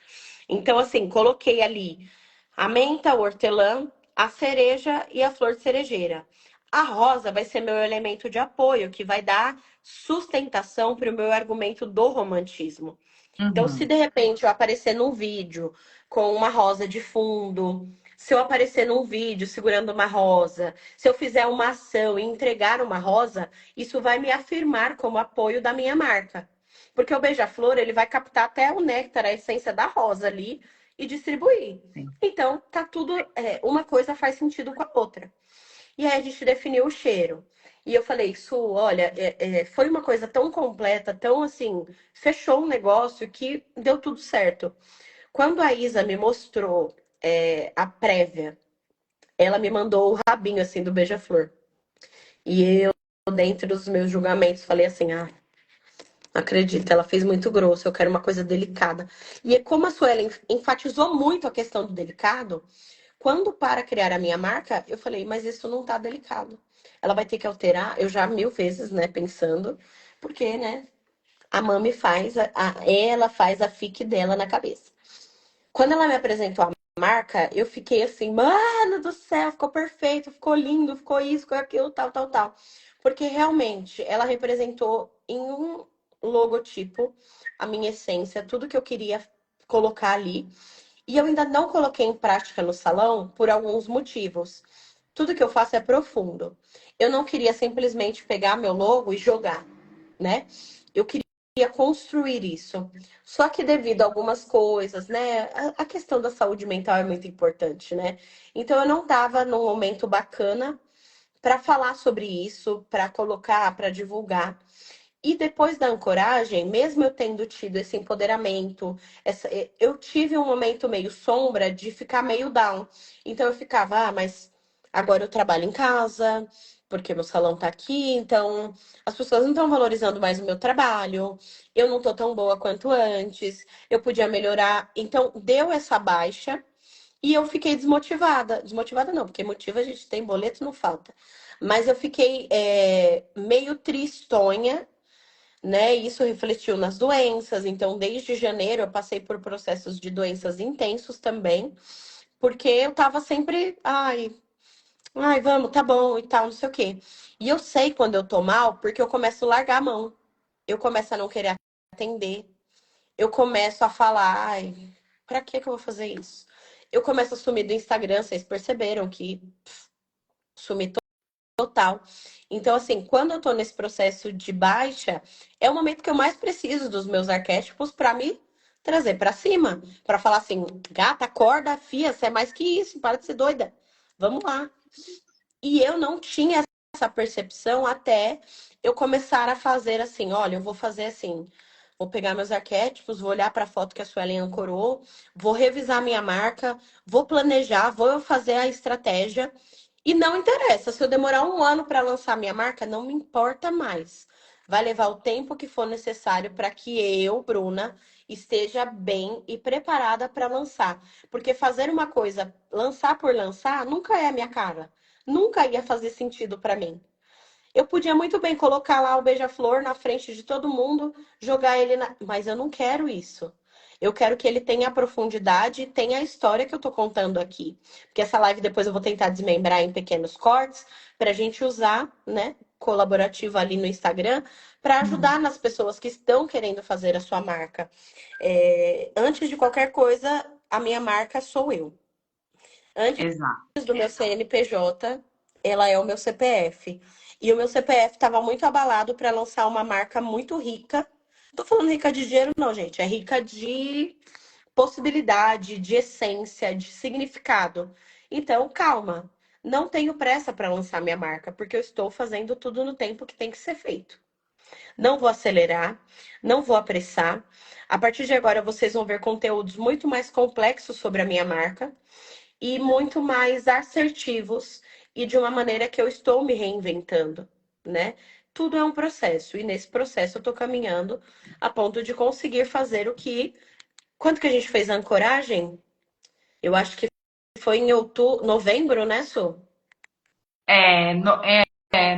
Então, assim, coloquei ali a menta, o hortelã, a cereja e a flor de cerejeira. A rosa vai ser meu elemento de apoio, que vai dar sustentação para o meu argumento do romantismo. Então, se Uhum. de repente eu aparecer num vídeo com uma rosa de fundo, se eu aparecer num vídeo segurando uma rosa, se eu fizer uma ação e entregar uma rosa, isso vai me afirmar como apoio da minha marca. Porque o beija-flor, ele vai captar até o néctar, a essência da rosa ali e distribuir. Sim. Então, tá tudo, uma coisa faz sentido com a outra. E aí a gente definiu o cheiro. E eu falei, Su, olha, foi uma coisa tão completa, tão assim, fechou um negócio que deu tudo certo. Quando a Isa me mostrou a prévia, ela me mandou o rabinho assim do beija-flor. E eu, dentro dos meus julgamentos, falei assim: não acredito, ela fez muito grosso, eu quero uma coisa delicada. E como a Suelen enfatizou muito a questão do delicado, quando para criar a minha marca, eu falei, mas isso não tá delicado. Ela vai ter que alterar, eu já 1000 vezes, né, pensando, porque, né, a Mami faz, ela faz a fic dela na cabeça. Quando ela me apresentou a marca, eu fiquei assim, mano do céu, ficou perfeito, ficou lindo, ficou isso, ficou aquilo, tal, tal, tal. Porque realmente ela representou em um logotipo a minha essência, tudo que eu queria colocar ali. E eu ainda não coloquei em prática no salão por alguns motivos. Tudo que eu faço é profundo. Eu não queria simplesmente pegar meu logo e jogar, né? Eu queria construir isso. Só que devido a algumas coisas, né? A questão da saúde mental é muito importante, né? Então eu não estava num momento bacana para falar sobre isso, para colocar, para divulgar. E depois da ancoragem, mesmo eu tendo tido esse empoderamento, eu tive um momento meio sombra de ficar meio down. Então eu ficava, mas agora eu trabalho em casa, porque meu salão tá aqui, então as pessoas não estão valorizando mais o meu trabalho, eu não tô tão boa quanto antes, eu podia melhorar. Então deu essa baixa e eu fiquei desmotivada. Desmotivada não, porque motivo a gente tem, boleto não falta. Mas eu fiquei meio tristonha, né? Isso refletiu nas doenças. Então, desde janeiro, eu passei por processos de doenças intensos também, porque eu tava sempre, ai, vamos, tá bom e tal, não sei o quê. E eu sei quando eu tô mal, porque eu começo a largar a mão, eu começo a não querer atender, eu começo a falar, ai, pra que que eu vou fazer isso? Eu começo a sumir do Instagram, vocês perceberam que sumi total. Então, assim, quando eu tô nesse processo de baixa, é o momento que eu mais preciso dos meus arquétipos para me trazer para cima, para falar assim, gata, acorda, fia, você é mais que isso, para de ser doida. Vamos lá. E eu não tinha essa percepção até eu começar a fazer assim, olha, eu vou fazer assim, vou pegar meus arquétipos, vou olhar para a foto que a Suelen ancorou, vou revisar minha marca, vou planejar, vou fazer a estratégia e não interessa, se eu demorar um ano para lançar minha marca, não me importa mais. Vai levar o tempo que for necessário para que eu, Bruna, esteja bem e preparada para lançar. Porque fazer uma coisa, lançar por lançar, nunca é a minha cara. Nunca ia fazer sentido para mim. Eu podia muito bem colocar lá o beija-flor na frente de todo mundo, jogar ele na. Mas eu não quero isso. Eu quero que ele tenha a profundidade e tenha a história que eu tô contando aqui. Porque essa live depois eu vou tentar desmembrar em pequenos cortes para a gente usar, né, colaborativo ali no Instagram, para Uhum. ajudar nas pessoas que estão querendo fazer a sua marca. Antes de qualquer coisa, a minha marca sou eu. Antes Exato. do meu CNPJ, ela é o meu CPF. E o meu CPF estava muito abalado para lançar uma marca muito rica. Não tô falando rica de dinheiro, não, gente. É rica de possibilidade, de essência, de significado. Então, calma. Não tenho pressa para lançar minha marca, porque eu estou fazendo tudo no tempo que tem que ser feito. Não vou acelerar, não vou apressar. A partir de agora, vocês vão ver conteúdos muito mais complexos sobre a minha marca e muito mais assertivos e de uma maneira que eu estou me reinventando, né? Tudo é um processo e nesse processo eu estou caminhando a ponto de conseguir fazer o que. Quando que a gente fez a ancoragem? Eu acho que foi em outubro, novembro, né, Su?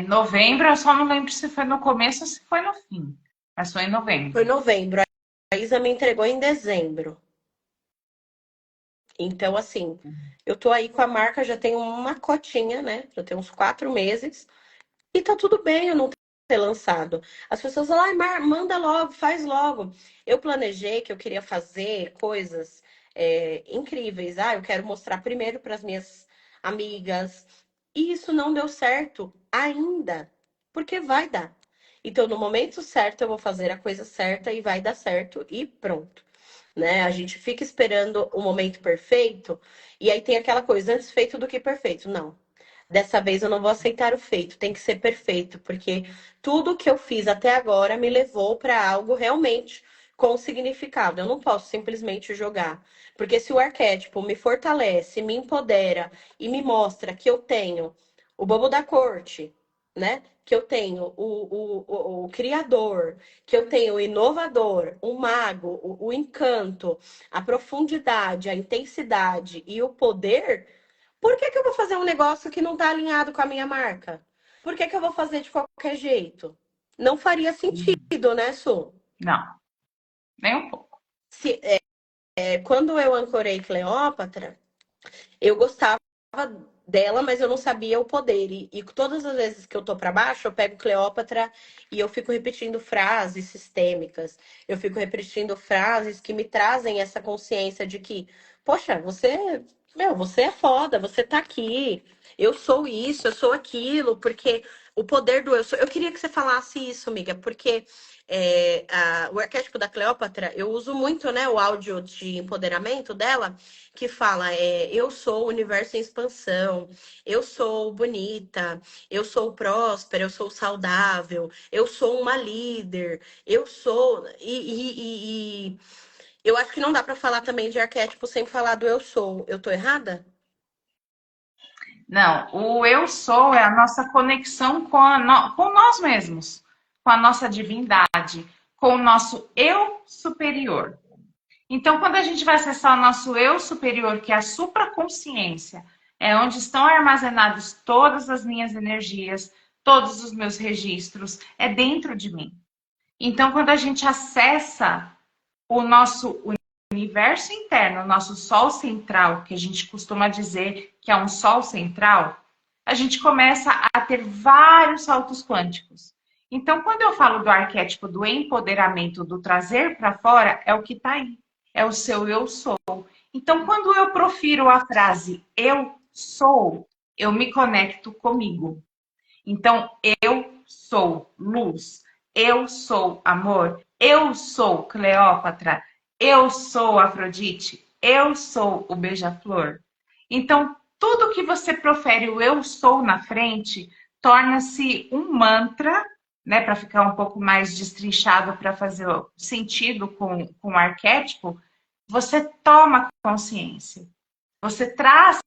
Novembro, eu só não lembro se foi no começo ou se foi no fim. Mas foi em Foi novembro. novembro. A Isa me entregou em dezembro. Então, assim, eu tô aí com a marca já tem uma cotinha, né? Já tem uns 4 meses. E tá tudo bem eu não ter lançado. As pessoas falam, ai, manda logo, faz logo. Eu planejei que eu queria fazer coisas incríveis. Ah, eu quero mostrar primeiro para as minhas amigas. E isso não deu certo ainda, porque vai dar. Então, no momento certo, eu vou fazer a coisa certa e vai dar certo e pronto. Né? A gente fica esperando o momento perfeito e aí tem aquela coisa, antes feito do que perfeito. Não. Dessa vez eu não vou aceitar o feito, tem que ser perfeito, porque tudo que eu fiz até agora me levou para algo realmente com significado. Eu não posso simplesmente jogar, porque se o arquétipo me fortalece, me empodera e me mostra que eu tenho o bobo da corte, né? Que eu tenho o criador, que eu tenho o inovador, o mago, o encanto, a profundidade, a intensidade e o poder. Por que que eu vou fazer um negócio que não está alinhado com a minha marca? Por que que eu vou fazer de qualquer jeito? Não faria sentido, né, Su? Não, nem um pouco. Se, quando eu ancorei Cleópatra, Eu gostava dela, mas eu não sabia o poder. E todas as vezes que eu tô pra baixo, eu pego Cleópatra e eu fico repetindo frases sistêmicas. Eu fico repetindo frases que me trazem essa consciência de que, poxa, você é foda, você tá aqui. Eu sou isso, eu sou aquilo, porque o poder do eu sou. Eu queria que você falasse isso, amiga, porque o arquétipo da Cleópatra, eu uso muito, né, o áudio de empoderamento dela que fala eu sou o universo em expansão, eu sou bonita, eu sou próspera, eu sou saudável, eu sou uma líder, eu sou e eu acho que não dá para falar também de arquétipo sem falar do eu sou. Eu tô errada? Não, o eu sou é a nossa conexão com nós mesmos, com a nossa divindade, com o nosso eu superior. Então, quando a gente vai acessar o nosso eu superior, que é a supraconsciência, é onde estão armazenadas todas as minhas energias, todos os meus registros, é dentro de mim. Então, quando a gente acessa o nosso universo interno, o nosso sol central, que a gente costuma dizer que é um sol central, a gente começa a ter vários saltos quânticos. Então, quando eu falo do arquétipo do empoderamento, do trazer para fora, é o que está aí. É o seu eu sou. Então, quando eu profiro a frase eu sou, eu me conecto comigo. Então, eu sou luz, eu sou amor, eu sou Cleópatra, eu sou Afrodite, eu sou o beija-flor. Então, tudo que você profere o eu sou na frente torna-se um mantra, né, para ficar um pouco mais destrinchado, para fazer sentido com o arquétipo. Você toma consciência, você traz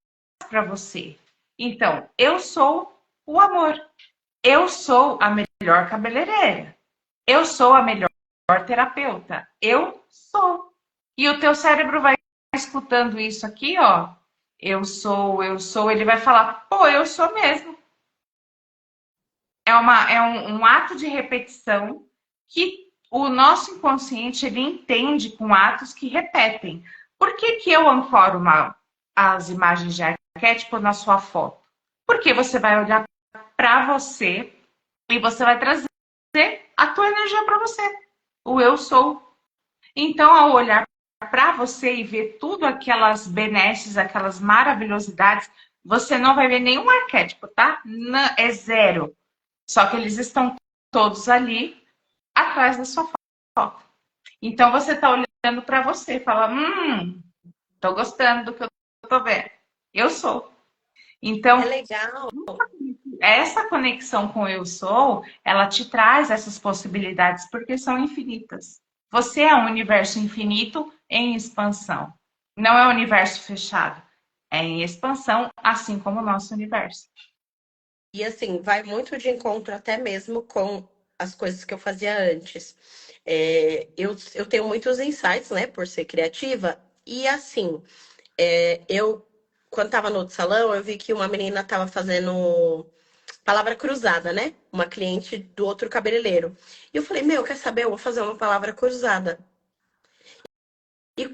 para você. Então, eu sou o amor. Eu sou a melhor cabeleireira. Eu sou a melhor terapeuta. Eu sou. E o teu cérebro vai escutando isso aqui, ó. Eu sou. Ele vai falar, pô, eu sou mesmo. É um ato de repetição que o nosso inconsciente ele entende com atos que repetem. Por que, que eu ancoro as imagens de arquétipo na sua foto? Porque você vai olhar para você e você vai trazer a tua energia para você. O eu sou. Então, ao olhar para você e ver tudo aquelas benesses, aquelas maravilhosidades, você não vai ver nenhum arquétipo, tá? Não, é zero. Só que eles estão todos ali atrás da sua foto. Então você está olhando para você e fala: tô gostando do que eu tô vendo. Eu sou. É Então, legal. essa conexão com o eu sou, ela te traz essas possibilidades porque são infinitas. Você é um universo infinito em expansão. Não é um universo fechado. É em expansão, assim como o nosso universo. E assim, vai muito de encontro até mesmo com as coisas que eu fazia antes. Eu tenho muitos insights, né, por ser criativa, e assim, quando tava no outro salão, eu vi que uma menina tava fazendo palavra cruzada, né? Uma cliente do outro cabeleireiro. E eu falei, meu, quer saber? Eu vou fazer uma palavra cruzada. E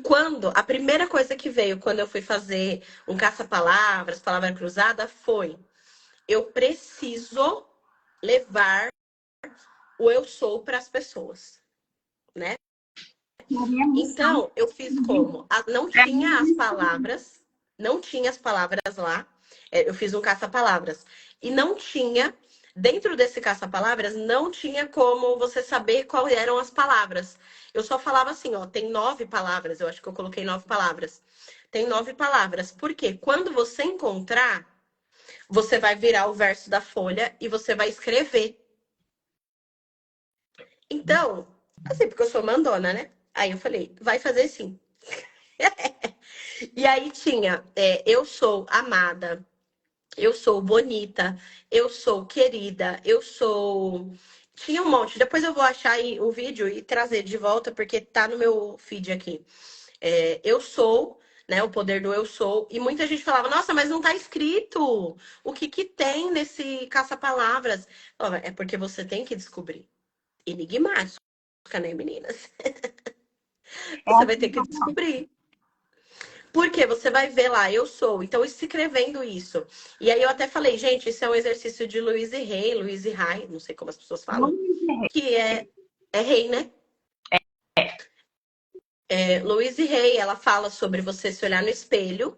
a primeira coisa que veio quando eu fui fazer um caça-palavras, palavra cruzada, foi: eu preciso levar o eu sou para as pessoas, né? É a minha missão. Então, eu fiz como? Não É a minha tinha as missão. palavras, não tinha as palavras lá. Eu fiz um caça-palavras. E não tinha, dentro desse caça-palavras, não tinha como você saber quais eram as palavras. Eu só falava assim, ó, tem 9 palavras. Eu acho que eu coloquei 9 palavras. Tem 9 palavras. Por quê? Quando você encontrar, você vai virar o verso da folha e você vai escrever. Então, assim, porque eu sou mandona, né? Aí eu falei, vai fazer sim. E aí tinha, eu sou amada, eu sou bonita, eu sou querida, eu sou. Tinha um monte. Depois eu vou achar aí o vídeo e trazer de volta, porque tá no meu feed aqui. Eu sou, né? O poder do eu sou. E muita gente falava, nossa, mas não tá escrito. O que que tem nesse caça-palavras? É porque você tem que descobrir. Enigmática, né, meninas? É Você vai assim ter que que eu faço. descobrir. Porque você vai ver lá, eu sou. Então, escrevendo isso. E aí eu até falei, gente, isso é um exercício de Louise Hay, Louise Hay, não sei como as pessoas Não falam, que é Hay, né? Louise Hay, ela fala sobre você se olhar no espelho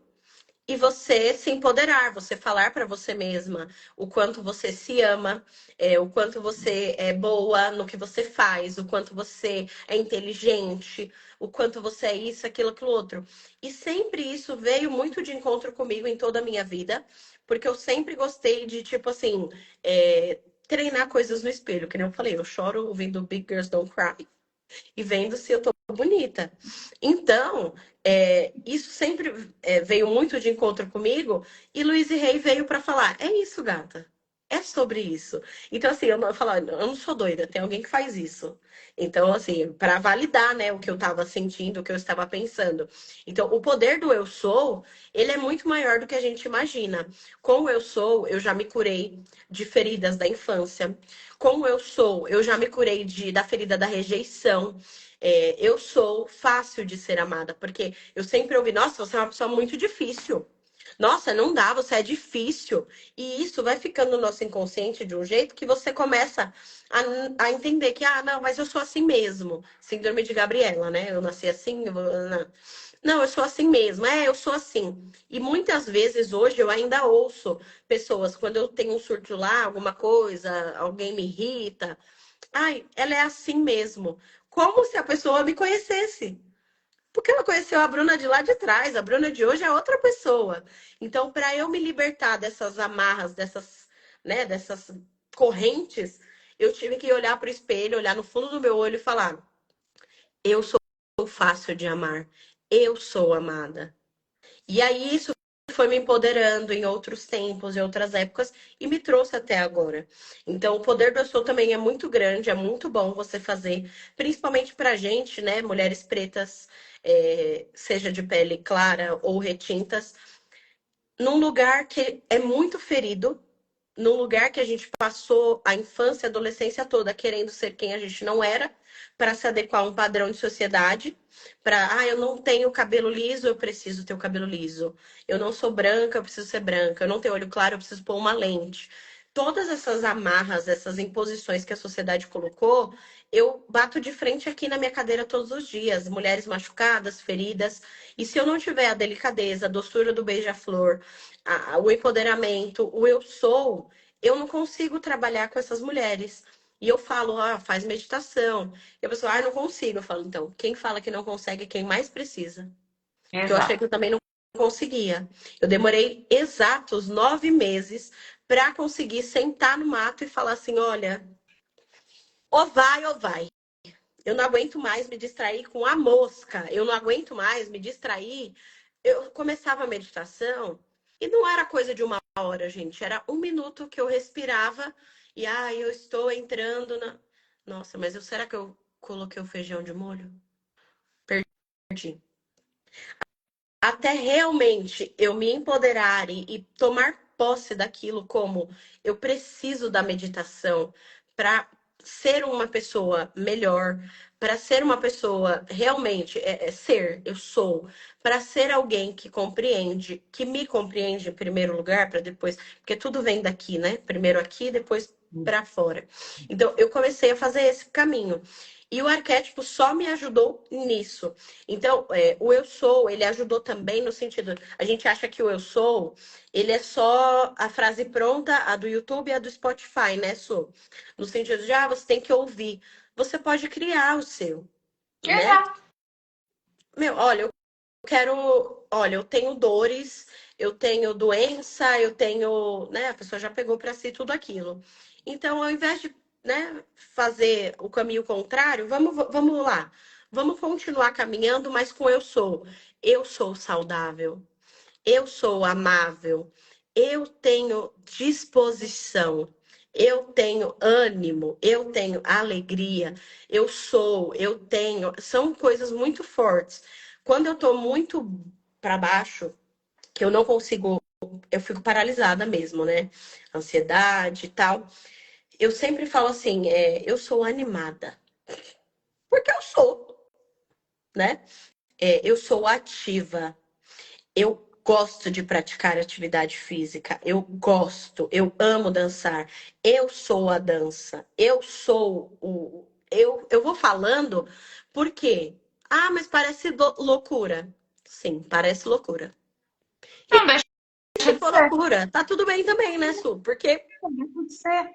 e você se empoderar, você falar para você mesma o quanto você se ama, o quanto você é boa no que você faz, o quanto você é inteligente, o quanto você é isso, aquilo, aquilo outro. E sempre isso veio muito de encontro comigo em toda a minha vida, porque eu sempre gostei de, tipo assim, treinar coisas no espelho, que nem eu falei, eu choro ouvindo Big Girls Don't Cry e vendo se eu tô bonita. Então, isso sempre veio muito de encontro comigo e Louise Hay veio para falar: é isso, gata. É sobre isso. Então, assim, eu falo, eu não sou doida, tem alguém que faz isso. Então, assim, para validar, né, o que eu estava sentindo, o que eu estava pensando. Então, o poder do eu sou, ele é muito maior do que a gente imagina. Com o eu sou, eu já me curei de feridas da infância. Com o eu sou, eu já me curei da ferida da rejeição. Eu sou fácil de ser amada, porque eu sempre ouvi, nossa, você é uma pessoa muito difícil. Nossa, não dá, você é difícil. E isso vai ficando no nosso inconsciente de um jeito que você começa a entender que, ah, não, mas eu sou assim mesmo. Síndrome de Gabriela, né? Eu nasci assim, não, eu sou assim mesmo. Eu sou assim. E muitas vezes hoje eu ainda ouço pessoas, quando eu tenho um surto lá, alguma coisa, alguém me irrita. Ai, ela é assim mesmo. Como se a pessoa me conhecesse. Porque ela conheceu a Bruna de lá de trás, a Bruna de hoje é outra pessoa. Então, para eu me libertar dessas amarras, dessas correntes, eu tive que olhar para o espelho, olhar no fundo do meu olho e falar: eu sou fácil de amar, eu sou amada. E aí isso foi me empoderando em outros tempos, em outras épocas, e me trouxe até agora. Então, o poder do eu sou também é muito grande, é muito bom você fazer, principalmente pra gente, né, mulheres pretas, seja de pele clara ou retintas, num lugar que é muito ferido, num lugar que a gente passou a infância e a adolescência toda querendo ser quem a gente não era, para se adequar a um padrão de sociedade, eu não tenho cabelo liso, eu preciso ter o cabelo liso. Eu não sou branca, eu preciso ser branca. Eu não tenho olho claro, eu preciso pôr uma lente. Todas essas amarras, essas imposições que a sociedade colocou, eu bato de frente aqui na minha cadeira todos os dias. Mulheres machucadas, feridas. E se eu não tiver a delicadeza, a doçura do beija-flor, o empoderamento, o eu sou, eu não consigo trabalhar com essas mulheres. E eu falo, faz meditação. E a pessoa, não consigo. Eu falo, então, quem fala que não consegue é quem mais precisa. Porque eu achei que Exato. eu também não conseguia. Eu demorei exatos 9 meses para conseguir sentar no mato e falar assim: olha, ou vai. Eu não aguento mais me distrair com a mosca. Eu não aguento mais me distrair. Eu começava a meditação e não era coisa de 1 hora, gente. Era 1 minuto que eu respirava e eu estou entrando na. Nossa, mas será que eu coloquei o feijão de molho? Perdi. Até realmente eu me empoderar e tomar posse daquilo como eu preciso da meditação para ser uma pessoa melhor, para ser uma pessoa realmente eu sou, para ser alguém que compreende, que me compreende em primeiro lugar, para depois, porque tudo vem daqui, né? Primeiro aqui, depois para fora. Então eu comecei a fazer esse caminho. E o arquétipo só me ajudou nisso. Então, o eu sou, ele ajudou também no sentido, a gente acha que o eu sou, ele é só a frase pronta, a do YouTube e a do Spotify, né, Su? No sentido de, você tem que ouvir. Você pode criar o seu, né? Exato. Meu, olha, olha, eu tenho dores, eu tenho doença, eu tenho, né, a pessoa já pegou para si tudo aquilo. Então, ao invés de, né, fazer o caminho contrário, vamos lá. Vamos continuar caminhando, mas com eu sou. Eu sou saudável. Eu sou amável. Eu tenho disposição. Eu tenho ânimo, eu tenho alegria, eu tenho. São coisas muito fortes. Quando eu tô muito para baixo, que eu não consigo, eu fico paralisada mesmo, né? Ansiedade e tal. Eu sempre falo assim, eu sou animada. Porque eu sou, né? Eu sou ativa. Eu gosto de praticar atividade física. Eu gosto, eu amo dançar. Eu sou a dança. Eu sou o. Eu vou falando porque. Ah, mas parece loucura. Sim, parece loucura. Não deixa Se de for ser. loucura, tá tudo bem também, né, Su? Porque Não deixa de ser.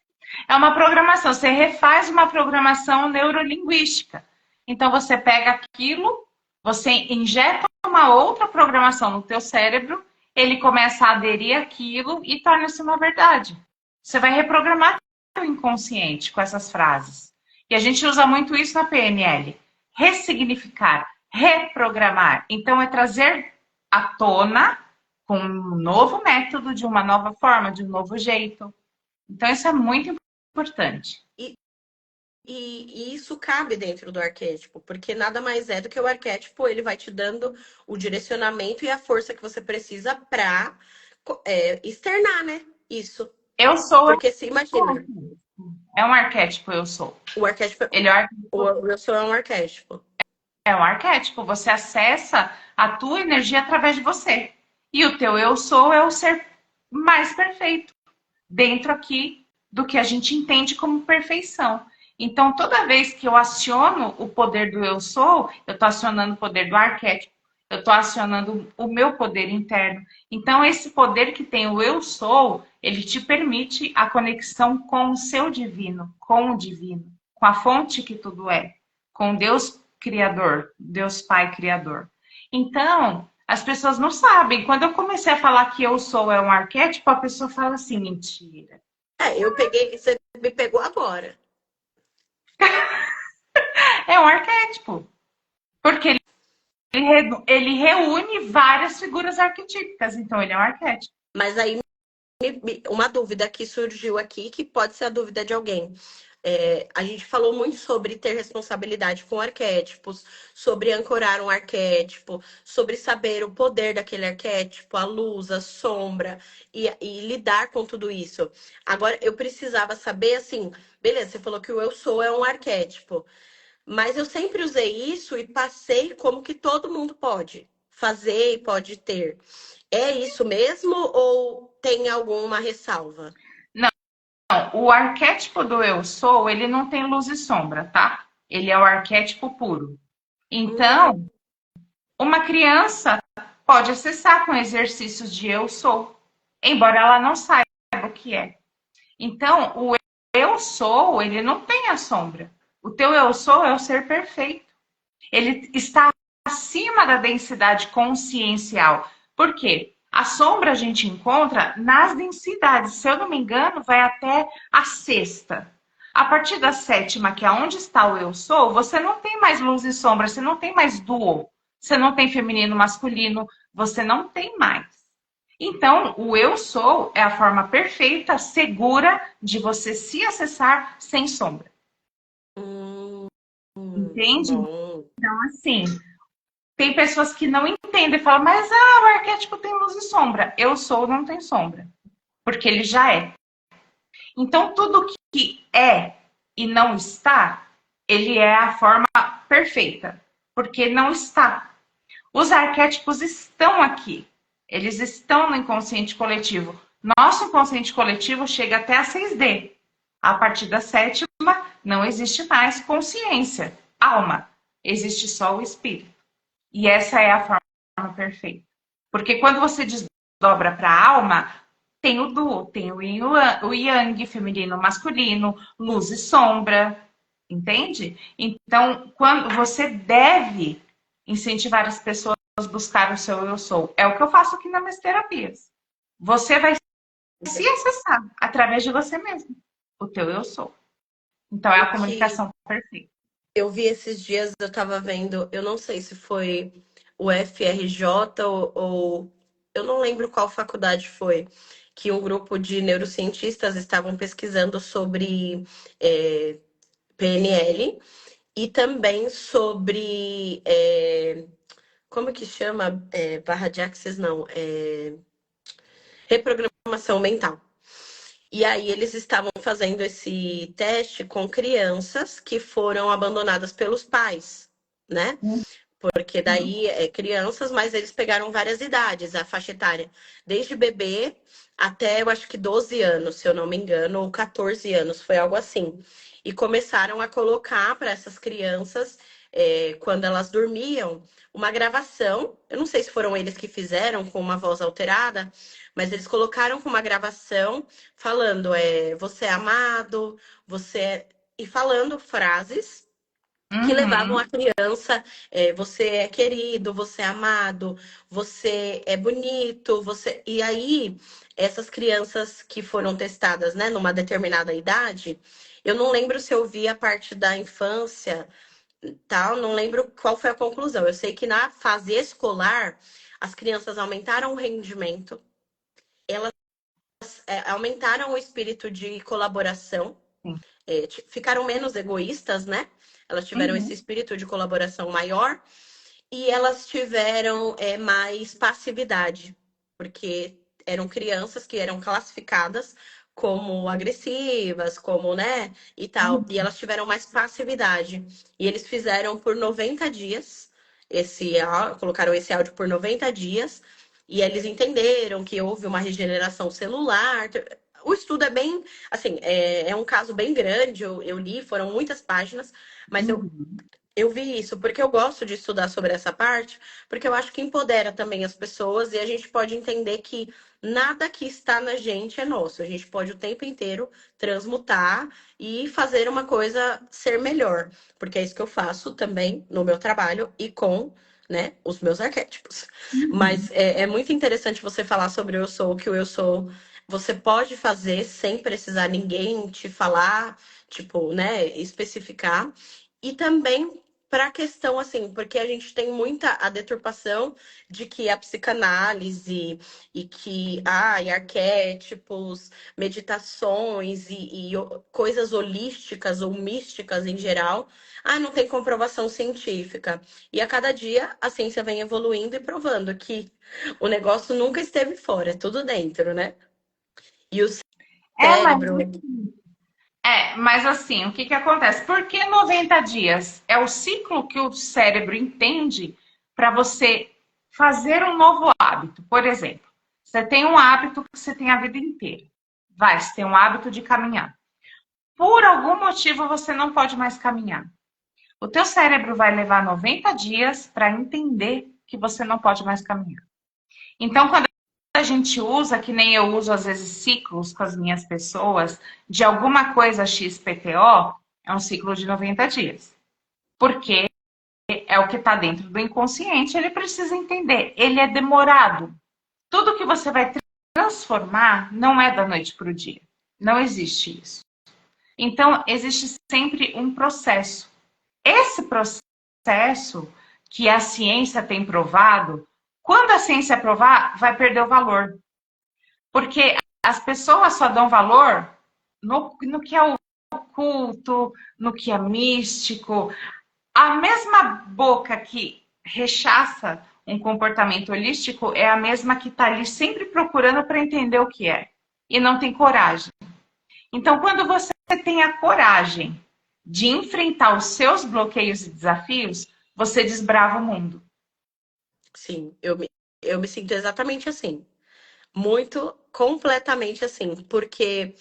É uma programação. Você refaz uma programação neurolinguística. Então você pega aquilo, você injeta uma outra programação no teu cérebro, ele começa a aderir àquilo e torna-se uma verdade. Você vai reprogramar o inconsciente com essas frases. E a gente usa muito isso na PNL. Ressignificar, reprogramar. Então é trazer à tona com um novo método, de uma nova forma, de um novo jeito. Então, isso é muito importante. e isso cabe dentro do arquétipo, porque nada mais é do que o arquétipo, ele vai te dando o direcionamento e a força que você precisa para externar, né? Isso. Eu sou, Porque se imagina, é um arquétipo, eu sou. o arquétipo, Ele é o eu sou um arquétipo. um arquétipo, você acessa a tua energia através de você. E o teu eu sou é o ser mais perfeito, dentro aqui do que a gente entende como perfeição. Então, toda vez que eu aciono o poder do eu sou, eu estou acionando o poder do arquétipo, eu estou acionando o meu poder interno. Então, esse poder que tem o eu sou, ele te permite a conexão com o seu divino, com o divino, com a fonte que tudo é, com Deus Criador, Deus Pai Criador. Então, as pessoas não sabem. Quando eu comecei a falar que eu sou é um arquétipo, a pessoa fala assim, mentira. Eu peguei, você me pegou agora. É um arquétipo. Porque ele reúne várias figuras arquetípicas, então ele é um arquétipo. Mas aí uma dúvida que surgiu aqui, que pode ser a dúvida de alguém. A gente falou muito sobre ter responsabilidade com arquétipos, sobre ancorar um arquétipo, sobre saber o poder daquele arquétipo, a luz, a sombra, e lidar com tudo isso. Agora, eu precisava saber, assim, beleza, você falou que o eu sou é um arquétipo, mas eu sempre usei isso e passei como que todo mundo pode fazer e pode ter. É isso mesmo ou tem alguma ressalva? Não, o arquétipo do eu sou, ele não tem luz e sombra, tá? Ele é o arquétipo puro. Hum, Então, uma criança pode acessar com exercícios de eu sou, embora ela não saiba o que é. Então, o eu sou, ele não tem a sombra. O teu eu sou é o ser perfeito. Ele está acima da densidade consciencial. Por quê? A sombra a gente encontra nas densidades. Se eu não me engano, vai até a sexta. A partir da sétima, que é onde está o eu sou, você não tem mais luz e sombra, você não tem mais duo, você não tem feminino, masculino, você não tem mais. Então, o eu sou é a forma perfeita, segura de você se acessar sem sombra. hum, Entende? bom. Então, assim, tem pessoas que não entendem e falam, mas o arquétipo tem luz e sombra. Eu sou não tem sombra, porque ele já é. Então, tudo que é e não está, ele é a forma perfeita, porque não está. Os arquétipos estão aqui, eles estão no inconsciente coletivo. Nosso inconsciente coletivo chega até a 6D. A partir da sétima, não existe mais consciência, alma, existe só o espírito. E essa é a forma perfeita. Porque quando você desdobra para a alma, tem o duo, tem o yang, feminino, masculino, luz e sombra, entende? Então, quando você deve incentivar as pessoas a buscar o seu eu sou. É o que eu faço aqui nas minhas terapias. Você vai se acessar através de você mesmo, o teu eu sou. Então, é O a que comunicação perfeita. eu vi esses dias, eu tava vendo, eu não sei se foi o FRJ ou eu não lembro qual faculdade foi, que um grupo de neurocientistas estavam pesquisando sobre PNL e também sobre como que chama? Barra de Access, não, reprogramação mental. E aí eles estavam fazendo esse teste com crianças que foram abandonadas pelos pais, né? Porque daí é crianças, mas eles pegaram várias idades, a faixa etária. Desde bebê até, eu acho que 12 anos, se eu não me engano, ou 14 anos, foi algo assim. E começaram a colocar para essas crianças, quando elas dormiam, uma gravação. Eu não sei se foram eles que fizeram com uma voz alterada, mas eles colocaram com uma gravação falando, você é amado, você é... E falando frases que levavam a Uhum. criança, você é querido, você é amado, você é bonito, você. E aí, essas crianças que foram testadas, né, numa determinada idade, eu não lembro se eu vi a parte da infância, tal, não lembro qual foi a conclusão. Eu sei que na fase escolar, as crianças aumentaram o rendimento, elas aumentaram o espírito de colaboração, Sim. ficaram menos egoístas, né? Elas tiveram esse Uhum. espírito de colaboração maior e elas tiveram mais passividade, porque eram crianças que eram classificadas como agressivas, como, né, e tal, e Uhum. elas tiveram mais passividade. E eles fizeram por 90 dias colocaram esse áudio por 90 dias, e eles entenderam que houve uma regeneração celular. O estudo é bem, assim, é um caso bem grande, eu li, foram muitas páginas, mas Uhum. eu vi isso porque eu gosto de estudar sobre essa parte, porque eu acho que empodera também as pessoas e a gente pode entender que nada que está na gente é nosso. A gente pode o tempo inteiro transmutar e fazer uma coisa ser melhor, porque é isso que eu faço também no meu trabalho e com, né, os meus arquétipos. Mas Uhum. é muito interessante você falar sobre o eu sou, que o eu sou você pode fazer sem precisar ninguém te falar, tipo, né, especificar. E também para a questão, assim, porque a gente tem muita a deturpação de que a psicanálise e que, e arquétipos, meditações coisas holísticas ou místicas em geral, não tem comprovação científica. E a cada dia a ciência vem evoluindo e provando que o negócio nunca esteve fora, é tudo dentro, né? E o É, mas cérebro. mas assim, o que que acontece? Por que 90 dias? É o ciclo que o cérebro entende para você fazer um novo hábito. Por exemplo, você tem um hábito que você tem a vida inteira. Você tem um hábito de caminhar. Por algum motivo você não pode mais caminhar. O teu cérebro vai levar 90 dias para entender que você não pode mais caminhar. Então, quando a gente usa, que nem eu uso às vezes ciclos com as minhas pessoas, de alguma coisa XPTO, é um ciclo de 90 dias. Porque é o que está dentro do inconsciente, ele precisa entender. Ele é demorado. Tudo que você vai transformar não é da noite para o dia. Não existe isso. Então, existe sempre um processo. Esse processo que a ciência tem provado, quando a ciência provar, vai perder o valor. Porque as pessoas só dão valor no que é oculto, no que é místico. A mesma boca que rechaça um comportamento holístico é a mesma que está ali sempre procurando para entender o que é. E não tem coragem. Então, quando você tem a coragem de enfrentar os seus bloqueios e desafios, você desbrava o mundo. Sim, eu me sinto exatamente assim. Muito, completamente assim, porque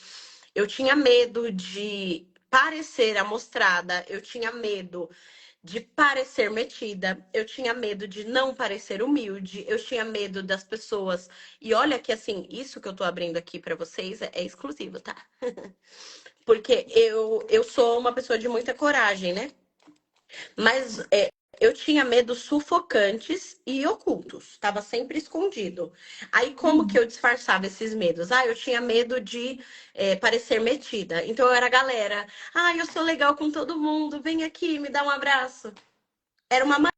eu tinha medo de parecer amostrada, eu tinha medo de parecer metida, eu tinha medo de não parecer humilde, eu tinha medo das pessoas. E olha que assim, isso que eu tô abrindo aqui pra vocês é exclusivo, tá? Porque eu sou uma pessoa de muita coragem, né? Mas eu tinha medos sufocantes e ocultos, estava sempre escondido. Aí, como que eu disfarçava esses medos? Eu tinha medo de parecer metida. Então, eu era a galera. Eu sou legal com todo mundo, vem aqui, me dá um abraço. Era uma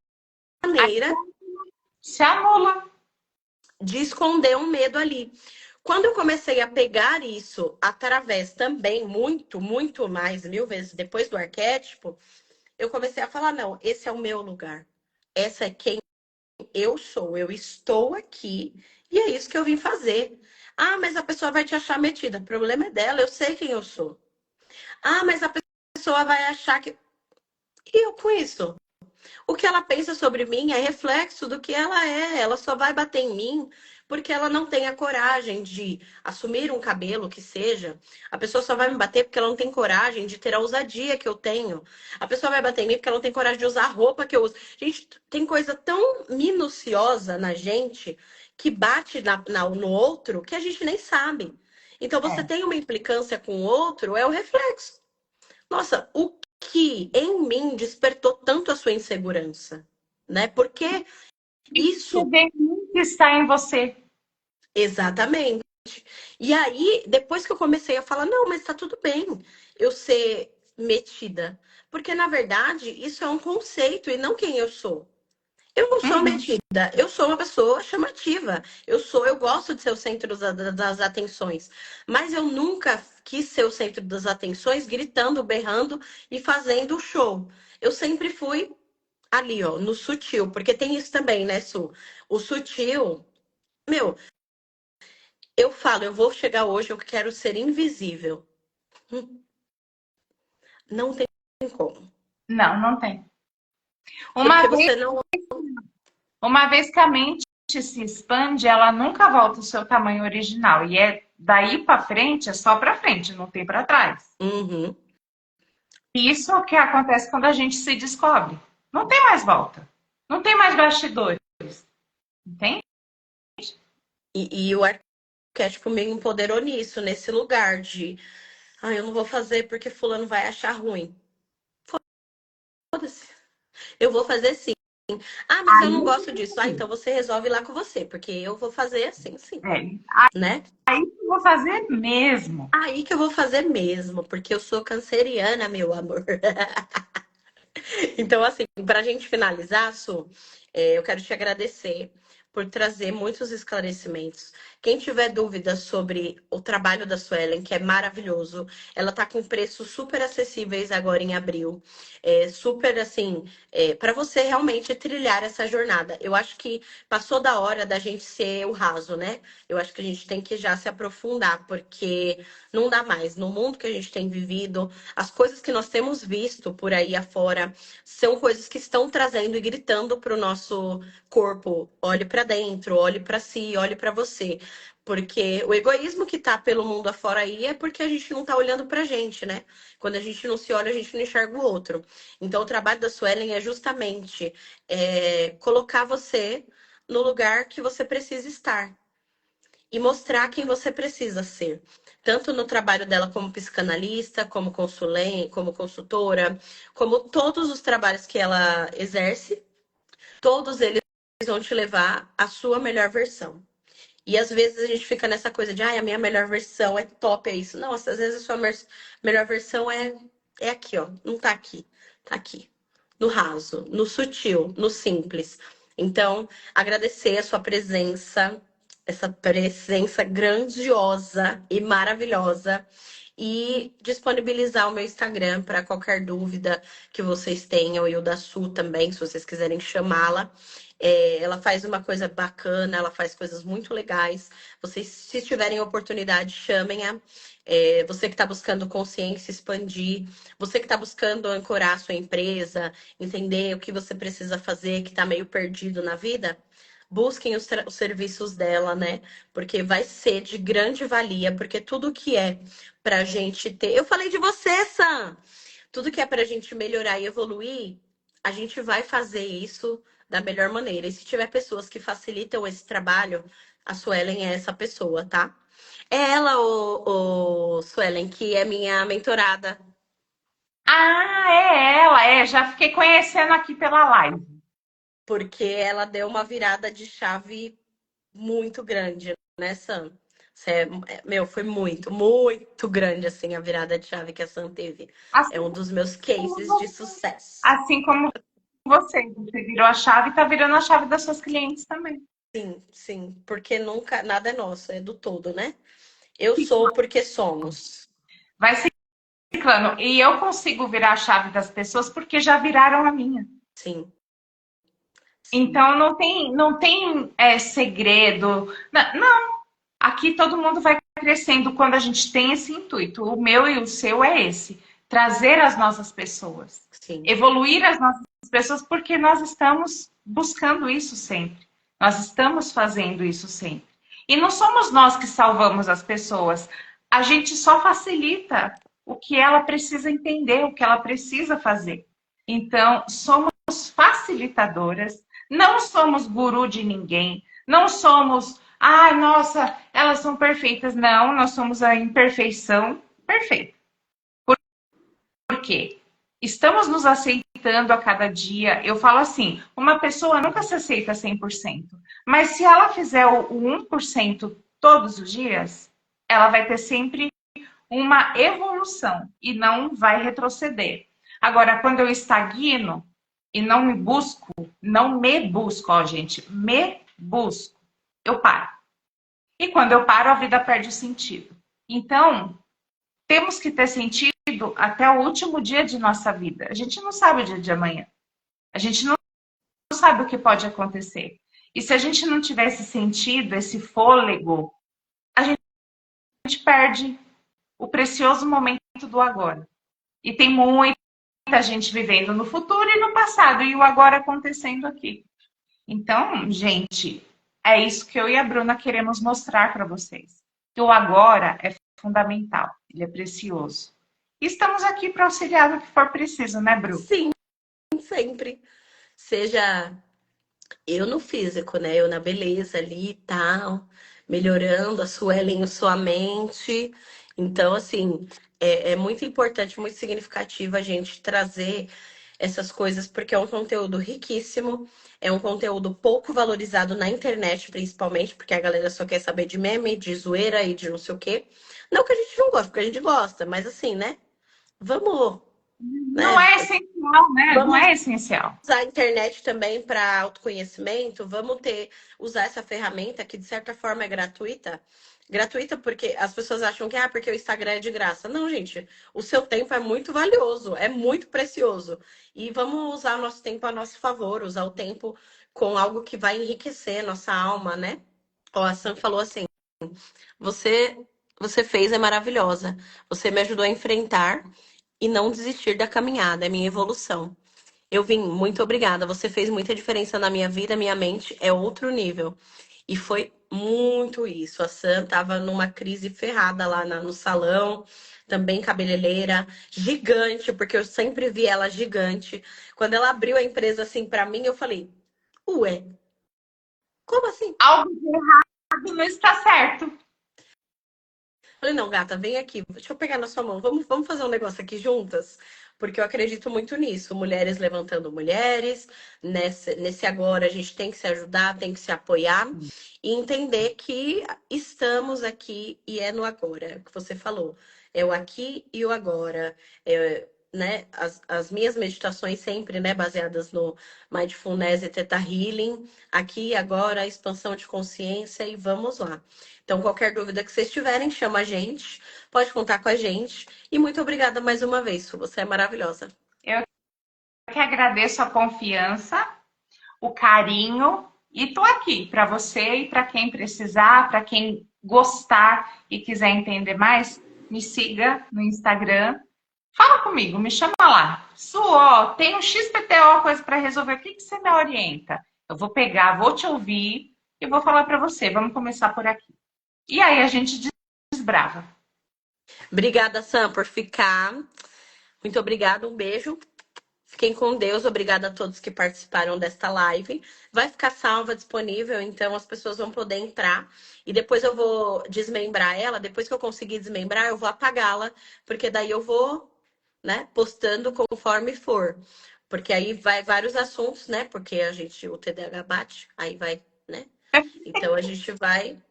maneira Se anula. de esconder um medo ali. Quando eu comecei a pegar isso através também, muito, muito mais, 1000 vezes depois do arquétipo, eu comecei a falar: não, esse é o meu lugar. Essa é quem eu sou, eu estou aqui e é isso que eu vim fazer. Mas a pessoa vai te achar metida. O problema é dela, eu sei quem eu sou. Mas a pessoa vai achar que. E eu com isso? O que ela pensa sobre mim é reflexo do que ela é. Ela só vai bater em mim porque ela não tem a coragem de assumir um cabelo que seja. A pessoa só vai me bater porque ela não tem coragem de ter a ousadia que eu tenho. A pessoa vai bater em mim porque ela não tem coragem de usar a roupa que eu uso. Gente, tem coisa tão minuciosa na gente que bate no outro que a gente nem sabe. Então, você É. tem uma implicância com o outro, é o reflexo. Nossa, o que em mim despertou tanto a sua insegurança, né? Porque Você isso, vê que está em você. exatamente. E aí, depois que eu comecei a falar, não, mas tá tudo bem eu ser metida. Porque, na verdade, isso é um conceito e não quem eu sou. Eu não sou Uhum. metida, eu sou uma pessoa chamativa. Eu gosto de ser o centro das atenções. Mas eu nunca quis ser o centro das atenções gritando, berrando e fazendo show. Eu sempre fui ali, ó, no sutil, porque tem isso também, né, Su? O sutil, meu, eu falo, eu vou chegar hoje, eu quero ser invisível. Não tem como. Não, não tem. Porque Uma vez, você não. uma vez que a mente se expande, ela nunca volta ao seu tamanho original. E é daí para frente, é só para frente, não tem para trás. Uhum. Isso é o que acontece quando a gente se descobre. Não tem mais volta. Não tem mais bastidores. Entende? E o arquétipo me empoderou nisso, nesse lugar de. Ah, eu não vou fazer porque fulano vai achar ruim. Foda-se. Eu vou fazer sim. Ah, mas eu não gosto disso. Ah, então você resolve lá com você, porque eu vou fazer assim, sim, É, né? eu vou fazer mesmo. Aí que eu vou fazer mesmo, porque eu sou canceriana, meu amor. Então, assim, para a gente finalizar, Su, eu quero te agradecer por trazer muitos esclarecimentos. Quem tiver dúvidas sobre o trabalho da Suelen, que é maravilhoso, ela tá com preços super acessíveis agora em abril. Super assim, para você realmente trilhar essa jornada. Eu acho que passou da hora da gente ser o raso, né? Eu acho que a gente tem que já se aprofundar, porque não dá mais. No mundo que a gente tem vivido, as coisas que nós temos visto por aí afora são coisas que estão trazendo e gritando para o nosso corpo: olhe para dentro, olhe para si, olhe para você. Porque o egoísmo que tá pelo mundo afora aí é porque a gente não tá olhando pra gente, né? Quando a gente não se olha, a gente não enxerga o outro. Então, o trabalho da Suelen é justamente colocar você no lugar que você precisa estar e mostrar quem você precisa ser. Tanto no trabalho dela como psicanalista, como consulente, como consultora, como todos os trabalhos que ela exerce, todos eles vão te levar à sua melhor versão. E às vezes a gente fica nessa coisa de, ai, a minha melhor versão é top, é isso. Não, às vezes a sua melhor versão é aqui, ó. Não tá aqui. Tá aqui. No raso, no sutil, no simples. Então, agradecer a sua presença, essa presença grandiosa e maravilhosa. E disponibilizar o meu Instagram para qualquer dúvida que vocês tenham, e o da Su também, se vocês quiserem chamá-la. Ela faz uma coisa bacana, ela faz coisas muito legais. Vocês, se tiverem oportunidade, chamem-a. Você que está buscando consciência, expandir, você que está buscando ancorar a sua empresa, entender o que você precisa fazer, que está meio perdido na vida, busquem os serviços dela, né? Porque vai ser de grande valia, porque tudo que é pra gente ter. Eu falei de você, Sam! Tudo que é pra gente melhorar e evoluir, a gente vai fazer isso da melhor maneira. E se tiver pessoas que facilitam esse trabalho, a Suelen é essa pessoa, tá? É ela, o Suelen, que é minha mentorada, Ah, é ela, já fiquei conhecendo aqui pela live. porque ela deu uma virada de chave muito grande, né, Sam? Meu, foi muito, muito grande, assim, a virada de chave que a Sam teve. É Assim um dos meus cases de como, sucesso. assim como você virou a chave e tá virando a chave das suas clientes também. Sim, sim, porque nunca, nada é nosso, é do todo, né? Eu sou porque somos. Vai ciclando. E eu consigo virar a chave das pessoas porque já viraram a minha. Sim, sim, Então não tem segredo. Não. Aqui todo mundo vai crescendo quando a gente tem esse intuito. O meu e o seu é esse: trazer as nossas pessoas, sim. evoluir as nossas pessoas porque nós estamos buscando isso sempre. Nós estamos fazendo isso sempre. E não somos nós que salvamos as pessoas. A gente só facilita o que ela precisa entender, o que ela precisa fazer. Então, somos facilitadoras, não somos guru de ninguém, não somos, ai, nossa, elas são perfeitas. Não, nós somos a imperfeição perfeita. Por quê? Estamos nos aceitando a cada dia. Eu falo assim, uma pessoa nunca se aceita 100%, mas se ela fizer o 1% todos os dias, ela vai ter sempre uma evolução e não vai retroceder. Agora, quando eu estagno e não me busco, ó, gente, me busco, eu paro. E quando eu paro, a vida perde o sentido. Então, temos que ter sentido até o último dia de nossa vida. A gente não sabe o dia de amanhã. A gente não sabe o que pode acontecer. E se a gente não tiver esse sentido, esse fôlego, a gente perde o precioso momento do agora. E tem muita gente vivendo no futuro e no passado, e o agora acontecendo aqui. Então, gente, é isso que eu e a Bruna queremos mostrar para vocês. Que o agora é fundamental, ele é precioso. E estamos aqui para auxiliar no que for preciso, né, Bru? Sim, sempre. Seja eu no físico, né? Eu na beleza ali e tal, melhorando a sua Ellen, sua mente. Então, assim, é muito importante, muito significativo a gente trazer essas coisas, porque é um conteúdo riquíssimo, é um conteúdo pouco valorizado na internet, principalmente, porque a galera só quer saber de meme, de zoeira e de não sei o quê. Não que a gente não gosta, porque a gente gosta, mas assim, né? Vamos, Não né? é essencial, né? Não Vamos é essencial. usar a internet também para autoconhecimento, vamos usar essa ferramenta que de certa forma é gratuita. Gratuita porque as pessoas acham que porque o Instagram é de graça. Não, gente, o seu tempo é muito valioso, é muito precioso. E vamos usar o nosso tempo a nosso favor, usar o tempo com algo que vai enriquecer nossa alma, né? Ó, a Sam falou assim: você você fez é maravilhosa. Você me ajudou a enfrentar e não desistir da caminhada, é minha evolução. Eu vim, muito obrigada. Você fez muita diferença na minha vida, minha mente é outro nível. E foi muito isso. A Sam tava numa crise ferrada lá no salão, também cabeleireira, gigante, porque eu sempre vi ela gigante. Quando ela abriu a empresa assim pra mim, eu falei: "Ué, como assim?" Algo de errado não está certo. Falei, não, gata, vem aqui, deixa eu pegar na sua mão, vamos fazer um negócio aqui juntas, porque eu acredito muito nisso, mulheres levantando mulheres, nesse agora a gente tem que se ajudar, tem que se apoiar e entender que estamos aqui e é no agora, é o que você falou, é o aqui e o agora, né, as minhas meditações sempre, né, baseadas no Mindfulness e Theta Healing, aqui e agora, expansão de consciência e vamos lá. Então, qualquer dúvida que vocês tiverem, chama a gente, pode contar com a gente. E muito obrigada mais uma vez, Su, você é maravilhosa. Eu que agradeço a confiança, o carinho e tô aqui para você e para quem precisar, para quem gostar e quiser entender mais, me siga no Instagram. Fala comigo, me chama lá. Suó, tem um XPTO coisa para resolver. O que que você me orienta? Eu vou pegar, vou te ouvir e vou falar para você. Vamos começar por aqui. E aí a gente desbrava. Obrigada, Sam, por ficar. Muito obrigada, um beijo. Fiquem com Deus. Obrigada a todos que participaram desta live. Vai ficar salva, disponível, então as pessoas vão poder entrar. E depois eu vou desmembrar ela. Depois que eu conseguir desmembrar, eu vou apagá-la, porque daí eu vou, né, postando conforme for. Porque aí vai vários assuntos, né? Porque o TDAH bate, aí vai, né? Então a gente vai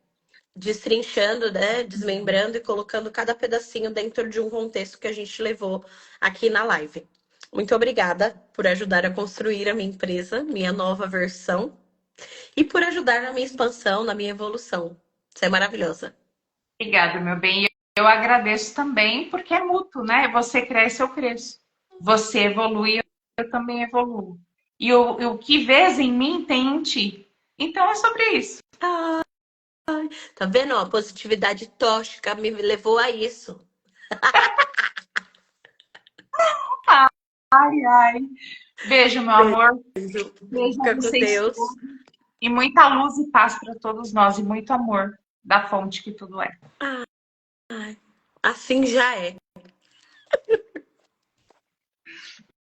destrinchando, né? Desmembrando e colocando cada pedacinho dentro de um contexto que a gente levou aqui na live. Muito obrigada por ajudar a construir a minha empresa, minha nova versão, e por ajudar na minha expansão, na minha evolução. Você é maravilhosa. Obrigada, meu bem. Eu agradeço também, porque é mútuo, né? Você cresce, eu cresço. Você evolui, eu também evoluo. E o que vês em mim tem em ti. Então é sobre isso. Tá vendo? Ó, a positividade tóxica me levou a isso. Ai, ai. Beijo, meu amor. Beijo. Beijo a Fica com vocês Deus. todos. E muita luz e paz para todos nós. E muito amor da fonte que tudo é. Ai, assim já é.